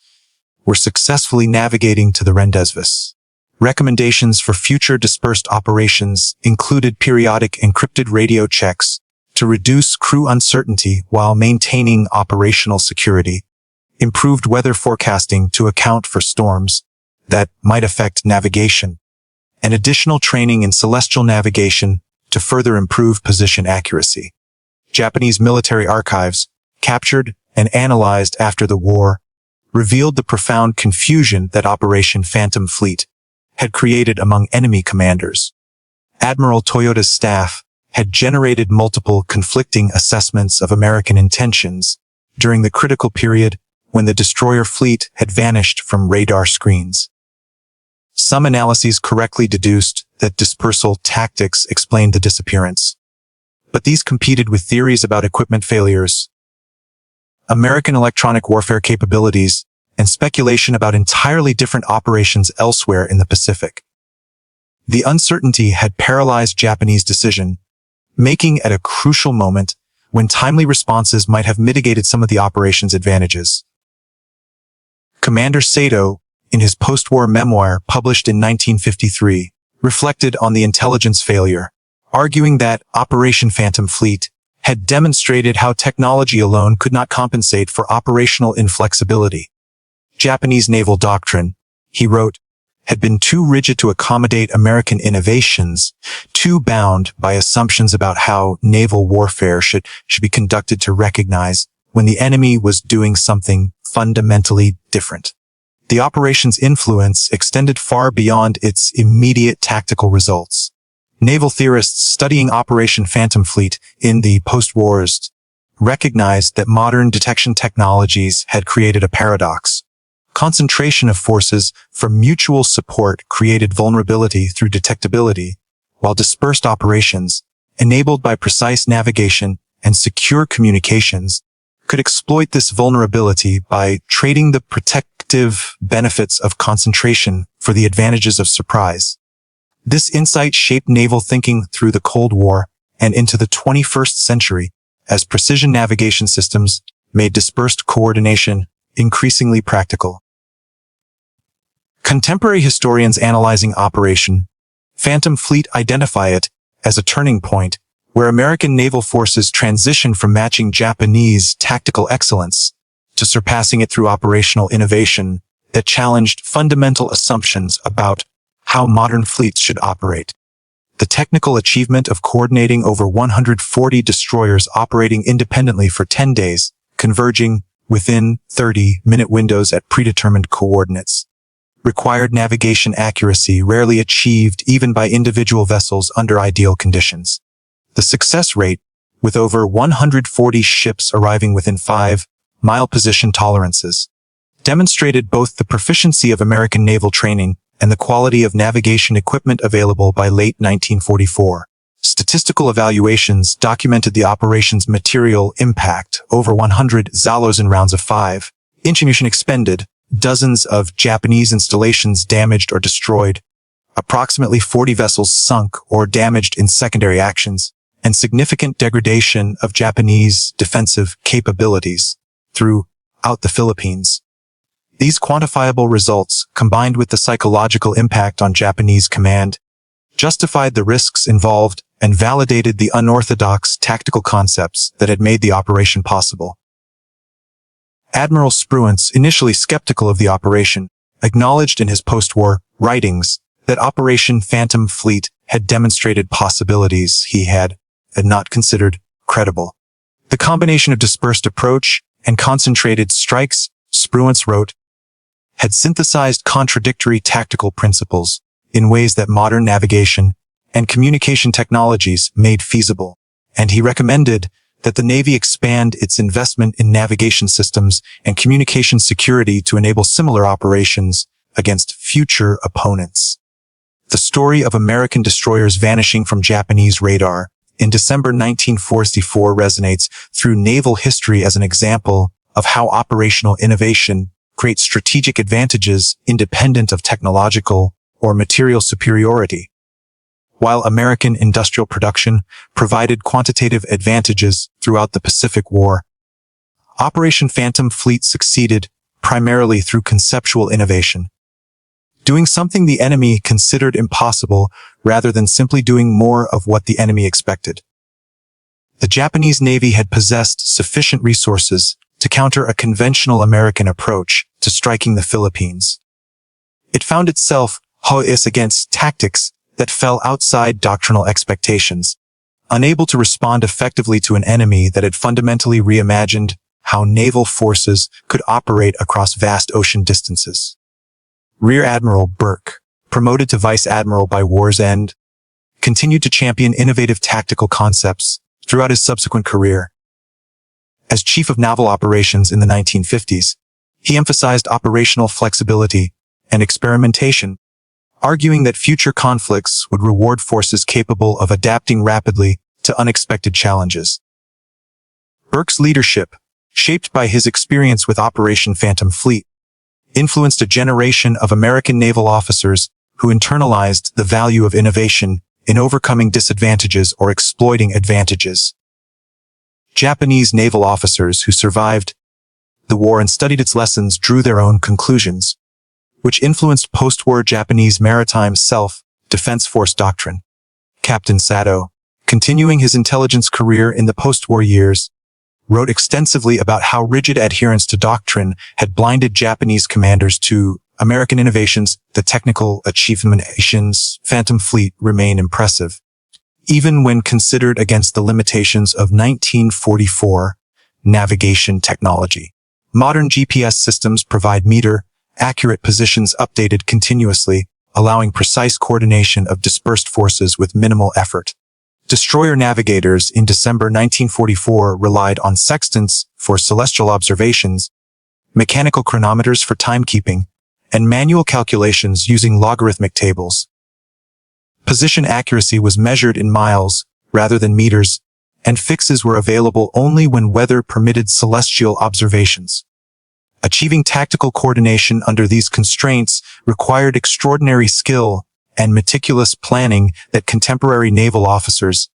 Speaker 1: were successfully navigating to the Rendezvous. Recommendations for future dispersed operations included periodic encrypted radio checks to reduce crew uncertainty while maintaining operational security, improved weather forecasting to account for storms that might affect navigation, and additional training in celestial navigation to further improve position accuracy. Japanese military archives, captured and analyzed after the war, revealed the profound confusion that Operation Phantom Fleet had created among enemy commanders. Admiral Toyoda's staff had generated multiple conflicting assessments of American intentions during the critical period when the destroyer fleet had vanished from radar screens. Some analyses correctly deduced that dispersal tactics explained the disappearance, but these competed with theories about equipment failures, American electronic warfare capabilities, and speculation about entirely different operations elsewhere in the Pacific. The uncertainty had paralyzed Japanese decision making at a crucial moment when timely responses might have mitigated some of the operation's advantages. Commander Sato, in his post-war memoir published in 1953, reflected on the intelligence failure, arguing that Operation Phantom Fleet had demonstrated how technology alone could not compensate for operational inflexibility. Japanese naval doctrine, he wrote, had been too rigid to accommodate American innovations, too bound by assumptions about how naval warfare should be conducted to recognize when the enemy was doing something fundamentally different. The operation's influence extended far beyond its immediate tactical results. Naval theorists studying Operation Phantom Fleet in the post-wars recognized that modern detection technologies had created a paradox. Concentration of forces for mutual support created vulnerability through detectability, while dispersed operations, enabled by precise navigation and secure communications, could exploit this vulnerability by trading the protective benefits of concentration for the advantages of surprise. This insight shaped naval thinking through the Cold War and into the 21st century as precision navigation systems made dispersed coordination increasingly practical. Contemporary historians analyzing Operation Phantom Fleet identify it as a turning point where American naval forces transitioned from matching Japanese tactical excellence to surpassing it through operational innovation that challenged fundamental assumptions about how modern fleets should operate. The technical achievement of coordinating over 140 destroyers operating independently for 10 days, converging within 30-minute windows at predetermined coordinates. Required navigation accuracy rarely achieved even by individual vessels under ideal conditions. The success rate, with over 140 ships arriving within 5-mile position tolerances, demonstrated both the proficiency of American naval training and the quality of navigation equipment available by late 1944. Statistical evaluations documented the operation's material impact: over 100 Zalosen rounds of 5-inch ammunition expended, dozens of Japanese installations damaged or destroyed, approximately 40 vessels sunk or damaged in secondary actions, and significant degradation of Japanese defensive capabilities throughout the Philippines. These quantifiable results, combined with the psychological impact on Japanese command, justified the risks involved and validated the unorthodox tactical concepts that had made the operation possible. Admiral Spruance, initially skeptical of the operation, acknowledged in his post-war writings that Operation Phantom Fleet had demonstrated possibilities he had not considered credible. The combination of dispersed approach and concentrated strikes, Spruance wrote, had synthesized contradictory tactical principles in ways that modern navigation and communication technologies made feasible, and he recommended that the Navy expand its investment in navigation systems and communication security to enable similar operations against future opponents. The story of American destroyers vanishing from Japanese radar in December 1944 resonates through naval history as an example of how operational innovation creates strategic advantages independent of technological or material superiority. While American industrial production provided quantitative advantages throughout the Pacific War, Operation Phantom Fleet succeeded primarily through conceptual innovation, doing something the enemy considered impossible rather than simply doing more of what the enemy expected. The Japanese Navy had possessed sufficient resources to counter a conventional American approach to striking the Philippines. It found itself hopeless against tactics that fell outside doctrinal expectations, unable to respond effectively to an enemy that had fundamentally reimagined how naval forces could operate across vast ocean distances. Rear Admiral Burke, promoted to Vice Admiral by war's end, continued to champion innovative tactical concepts throughout his subsequent career. As Chief of Naval Operations in the 1950s, he emphasized operational flexibility and experimentation, arguing that future conflicts would reward forces capable of adapting rapidly to unexpected challenges. Burke's leadership, shaped by his experience with Operation Phantom Fleet, influenced a generation of American naval officers who internalized the value of innovation in overcoming disadvantages or exploiting advantages. Japanese naval officers who survived the war and studied its lessons drew their own conclusions, which influenced post-war Japanese maritime self-defense force doctrine. Captain Sato, continuing his intelligence career in the post-war years, wrote extensively about how rigid adherence to doctrine had blinded Japanese commanders to American innovations. The technical achievements Phantom Fleet remain impressive, even when considered against the limitations of 1944 navigation technology. Modern GPS systems provide accurate positions updated continuously, allowing precise coordination of dispersed forces with minimal effort. Destroyer navigators in December 1944 relied on sextants for celestial observations, mechanical chronometers for timekeeping, and manual calculations using logarithmic tables. Position accuracy was measured in miles rather than meters, and fixes were available only when weather permitted celestial observations. Achieving tactical coordination under these constraints required extraordinary skill and meticulous planning that contemporary naval officers,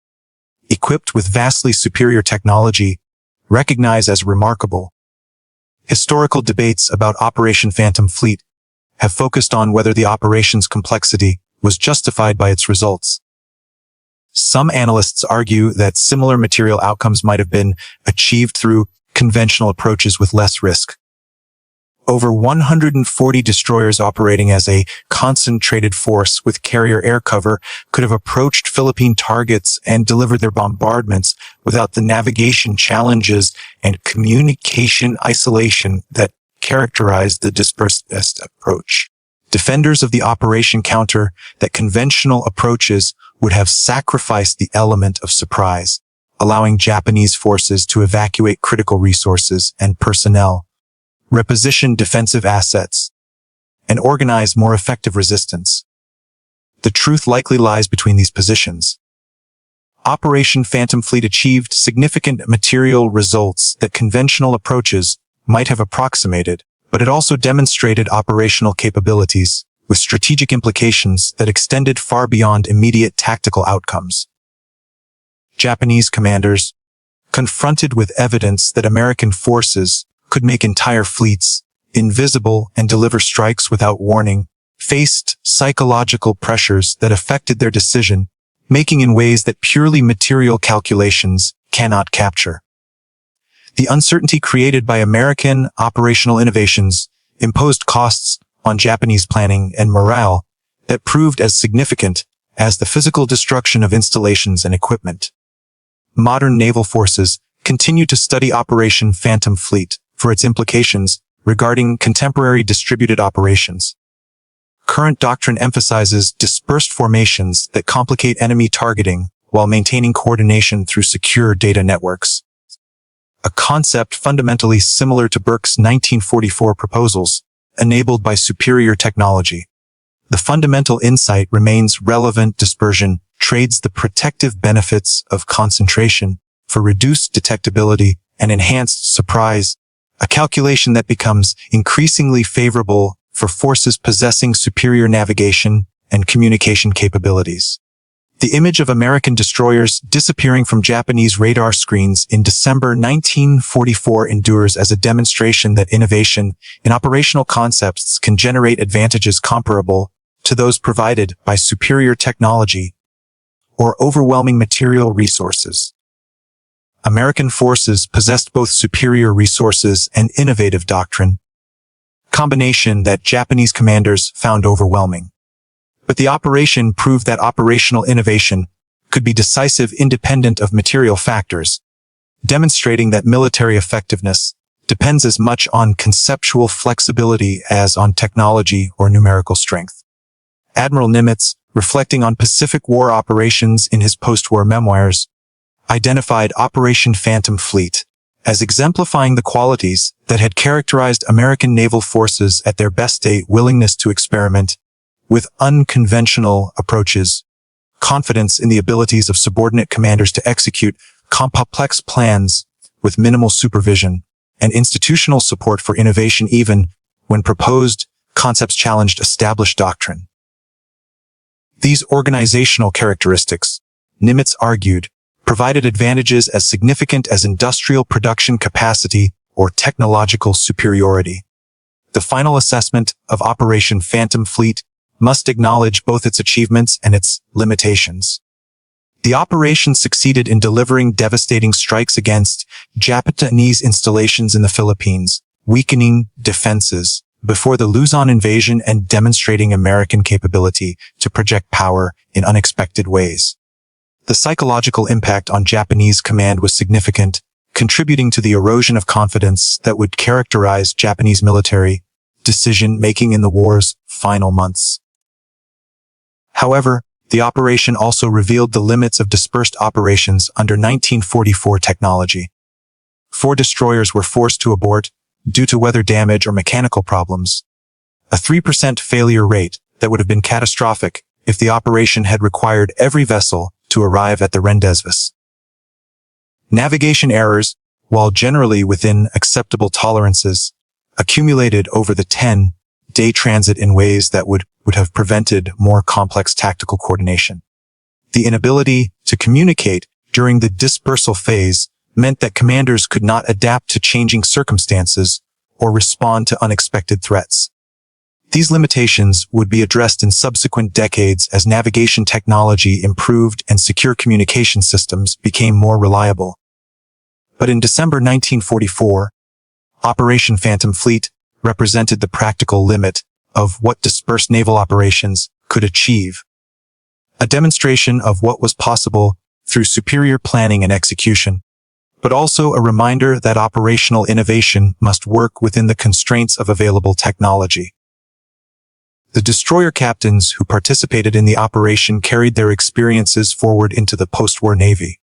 Speaker 1: equipped with vastly superior technology, recognize as remarkable. Historical debates about Operation Phantom Fleet have focused on whether the operation's complexity was justified by its results. Some analysts argue that similar material outcomes might have been achieved through conventional approaches with less risk. Over 140 destroyers operating as a concentrated force with carrier air cover could have approached Philippine targets and delivered their bombardments without the navigation challenges and communication isolation that characterized the dispersed approach. Defenders of the operation counter that conventional approaches would have sacrificed the element of surprise, allowing Japanese forces to evacuate critical resources and personnel, reposition defensive assets, and organize more effective resistance. The truth likely lies between these positions. Operation Phantom Fleet achieved significant material results that conventional approaches might have approximated, but it also demonstrated operational capabilities with strategic implications that extended far beyond immediate tactical outcomes. Japanese commanders, confronted with evidence that American forces could make entire fleets invisible and deliver strikes without warning, faced psychological pressures that affected their decision-making in ways that purely material calculations cannot capture. The uncertainty created by American operational innovations imposed costs on Japanese planning and morale that proved as significant as the physical destruction of installations and equipment. Modern naval forces continue to study Operation Phantom Fleet for its implications regarding contemporary distributed operations. Current doctrine emphasizes dispersed formations that complicate enemy targeting while maintaining coordination through secure data networks. A concept fundamentally similar to Burke's 1944 proposals, enabled by superior technology. The fundamental insight remains relevant. Dispersion trades the protective benefits of concentration for reduced detectability and enhanced surprise, a calculation that becomes increasingly favorable for forces possessing superior navigation and communication capabilities. The image of American destroyers disappearing from Japanese radar screens in December 1944 endures as a demonstration that innovation in operational concepts can generate advantages comparable to those provided by superior technology or overwhelming material resources. American forces possessed both superior resources and innovative doctrine, combination that Japanese commanders found overwhelming. But the operation proved that operational innovation could be decisive independent of material factors, demonstrating that military effectiveness depends as much on conceptual flexibility as on technology or numerical strength. Admiral Nimitz, reflecting on Pacific War operations in his post-war memoirs, identified Operation Phantom Fleet as exemplifying the qualities that had characterized American naval forces at their best: a willingness to experiment with unconventional approaches, confidence in the abilities of subordinate commanders to execute complex plans with minimal supervision, and institutional support for innovation even when proposed concepts challenged established doctrine. These organizational characteristics, Nimitz argued, provided advantages as significant as industrial production capacity or technological superiority. The final assessment of Operation Phantom Fleet must acknowledge both its achievements and its limitations. The operation succeeded in delivering devastating strikes against Japanese installations in the Philippines, weakening defenses before the Luzon invasion and demonstrating American capability to project power in unexpected ways. The psychological impact on Japanese command was significant, contributing to the erosion of confidence that would characterize Japanese military decision-making in the war's final months. However, the operation also revealed the limits of dispersed operations under 1944 technology. 4 destroyers were forced to abort due to weather damage or mechanical problems, a 3% failure rate that would have been catastrophic if the operation had required every vessel to arrive at the rendezvous. Navigation errors, while generally within acceptable tolerances, accumulated over the 10-day transit in ways that would have prevented more complex tactical coordination. The inability to communicate during the dispersal phase meant that commanders could not adapt to changing circumstances or respond to unexpected threats. These limitations would be addressed in subsequent decades as navigation technology improved and secure communication systems became more reliable. But in December 1944, Operation Phantom Fleet represented the practical limit of what dispersed naval operations could achieve, a demonstration of what was possible through superior planning and execution, but also a reminder that operational innovation must work within the constraints of available technology. The destroyer captains who participated in the operation carried their experiences forward into the post-war Navy.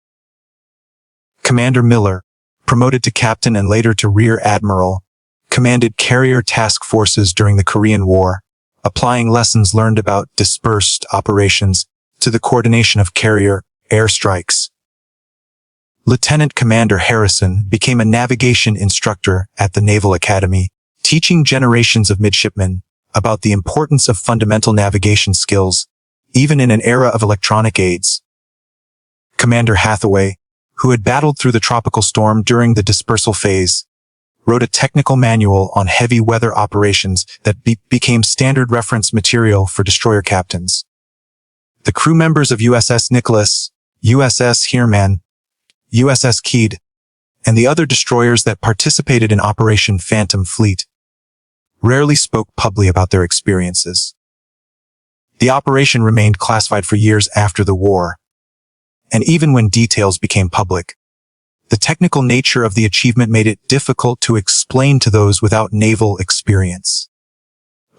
Speaker 1: Commander Miller, promoted to captain and later to rear admiral, commanded carrier task forces during the Korean War, applying lessons learned about dispersed operations to the coordination of carrier airstrikes. Lieutenant Commander Harrison became a navigation instructor at the Naval Academy, teaching generations of midshipmen about the importance of fundamental navigation skills, even in an era of electronic aids. Commander Hathaway, who had battled through the tropical storm during the dispersal phase, wrote a technical manual on heavy weather operations that became standard reference material for destroyer captains. The crew members of USS Nicholas, USS Heermann, USS Kidd, and the other destroyers that participated in Operation Phantom Fleet rarely spoke publicly about their experiences. The operation remained classified for years after the war, and even when details became public, the technical nature of the achievement made it difficult to explain to those without naval experience.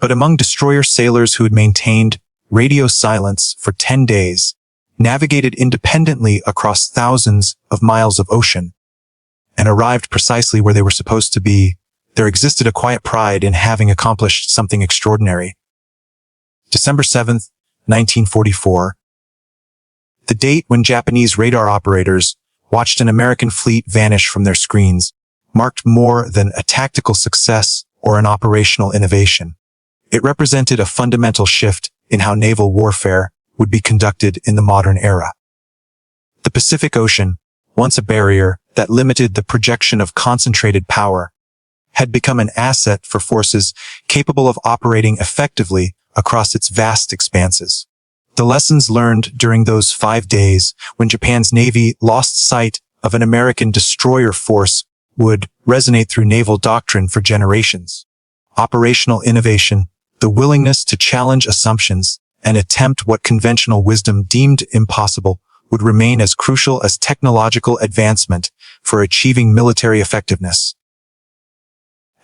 Speaker 1: But among destroyer sailors who had maintained radio silence for 10 days, navigated independently across thousands of miles of ocean, and arrived precisely where they were supposed to be, there existed a quiet pride in having accomplished something extraordinary. December 7th, 1944, the date when Japanese radar operators watched an American fleet vanish from their screens, marked more than a tactical success or an operational innovation. It represented a fundamental shift in how naval warfare would be conducted in the modern era. The Pacific Ocean, once a barrier that limited the projection of concentrated power, had become an asset for forces capable of operating effectively across its vast expanses. The lessons learned during those 5 days when Japan's Navy lost sight of an American destroyer force would resonate through naval doctrine for generations. Operational innovation, the willingness to challenge assumptions and attempt what conventional wisdom deemed impossible, would remain as crucial as technological advancement for achieving military effectiveness.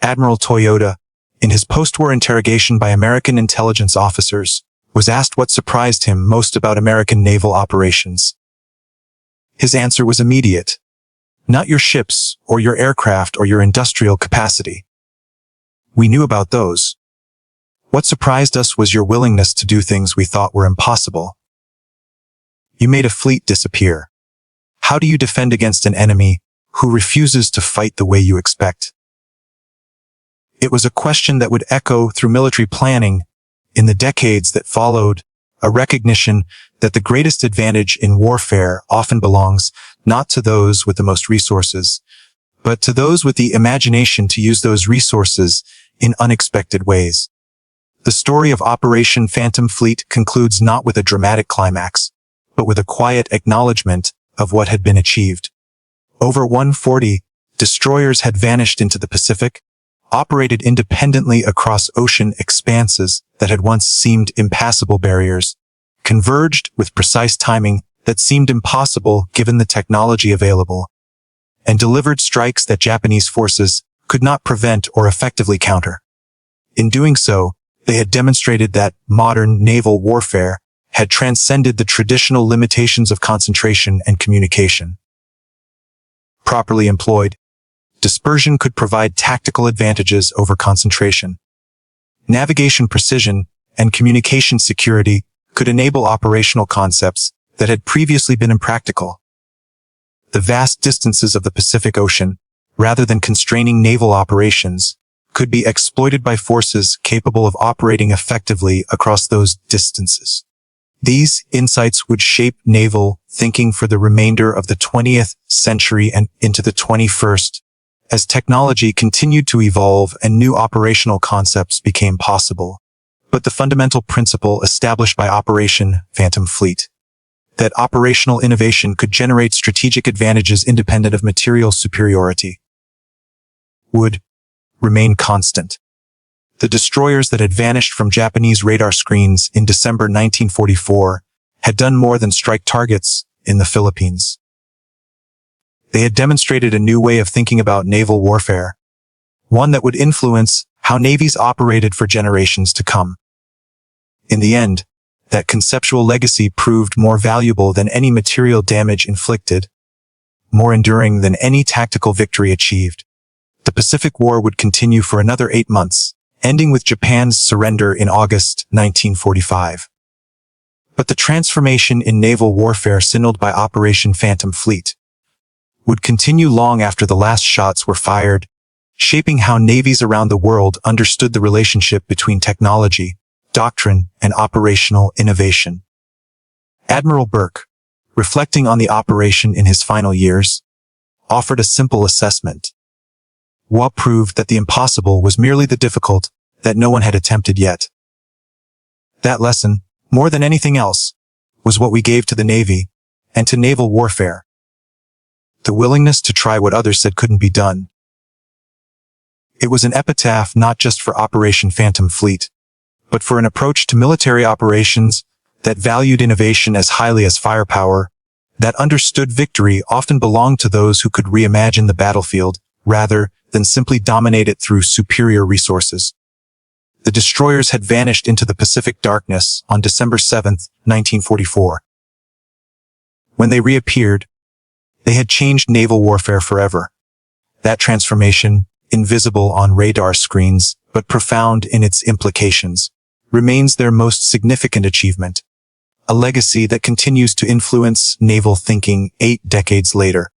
Speaker 1: Admiral Toyoda, in his post-war interrogation by American intelligence officers, was asked what surprised him most about American naval operations. His answer was immediate. Not your ships, or your aircraft, or your industrial capacity. We knew about those. What surprised us was your willingness to do things we thought were impossible. You made a fleet disappear. How do you defend against an enemy who refuses to fight the way you expect? It was a question that would echo through military planning in the decades that followed, a recognition that the greatest advantage in warfare often belongs not to those with the most resources, but to those with the imagination to use those resources in unexpected ways. The story of Operation Phantom Fleet concludes not with a dramatic climax, but with a quiet acknowledgement of what had been achieved. Over 140 destroyers had vanished into the Pacific, operated independently across ocean expanses that had once seemed impassable barriers, converged with precise timing that seemed impossible given the technology available, and delivered strikes that Japanese forces could not prevent or effectively counter. In doing so, they had demonstrated that modern naval warfare had transcended the traditional limitations of concentration and communication. Properly employed, dispersion could provide tactical advantages over concentration. Navigation precision and communication security could enable operational concepts that had previously been impractical. The vast distances of the Pacific Ocean, rather than constraining naval operations, could be exploited by forces capable of operating effectively across those distances. These insights would shape naval thinking for the remainder of the 20th century and into the 21st, as technology continued to evolve and new operational concepts became possible. But the fundamental principle established by Operation Phantom Fleet, that operational innovation could generate strategic advantages independent of material superiority, would remain constant. The destroyers that had vanished from Japanese radar screens in December 1944 had done more than strike targets in the Philippines. They had demonstrated a new way of thinking about naval warfare, one that would influence how navies operated for generations to come. In the end, that conceptual legacy proved more valuable than any material damage inflicted, more enduring than any tactical victory achieved. The Pacific War would continue for another 8 months, ending with Japan's surrender in August 1945. But the transformation in naval warfare signaled by Operation Phantom Fleet would continue long after the last shots were fired, shaping how navies around the world understood the relationship between technology, doctrine, and operational innovation. Admiral Burke, reflecting on the operation in his final years, offered a simple assessment. What proved that the impossible was merely the difficult that no one had attempted yet. That lesson, more than anything else, was what we gave to the Navy and to naval warfare. The willingness to try what others said couldn't be done. It was an epitaph not just for Operation Phantom Fleet, but for an approach to military operations that valued innovation as highly as firepower, that understood victory often belonged to those who could reimagine the battlefield rather than simply dominate it through superior resources. The destroyers had vanished into the Pacific darkness on December 7, 1944. When they reappeared, they had changed naval warfare forever. That transformation, invisible on radar screens but profound in its implications, remains their most significant achievement, a legacy that continues to influence naval thinking 8 decades later.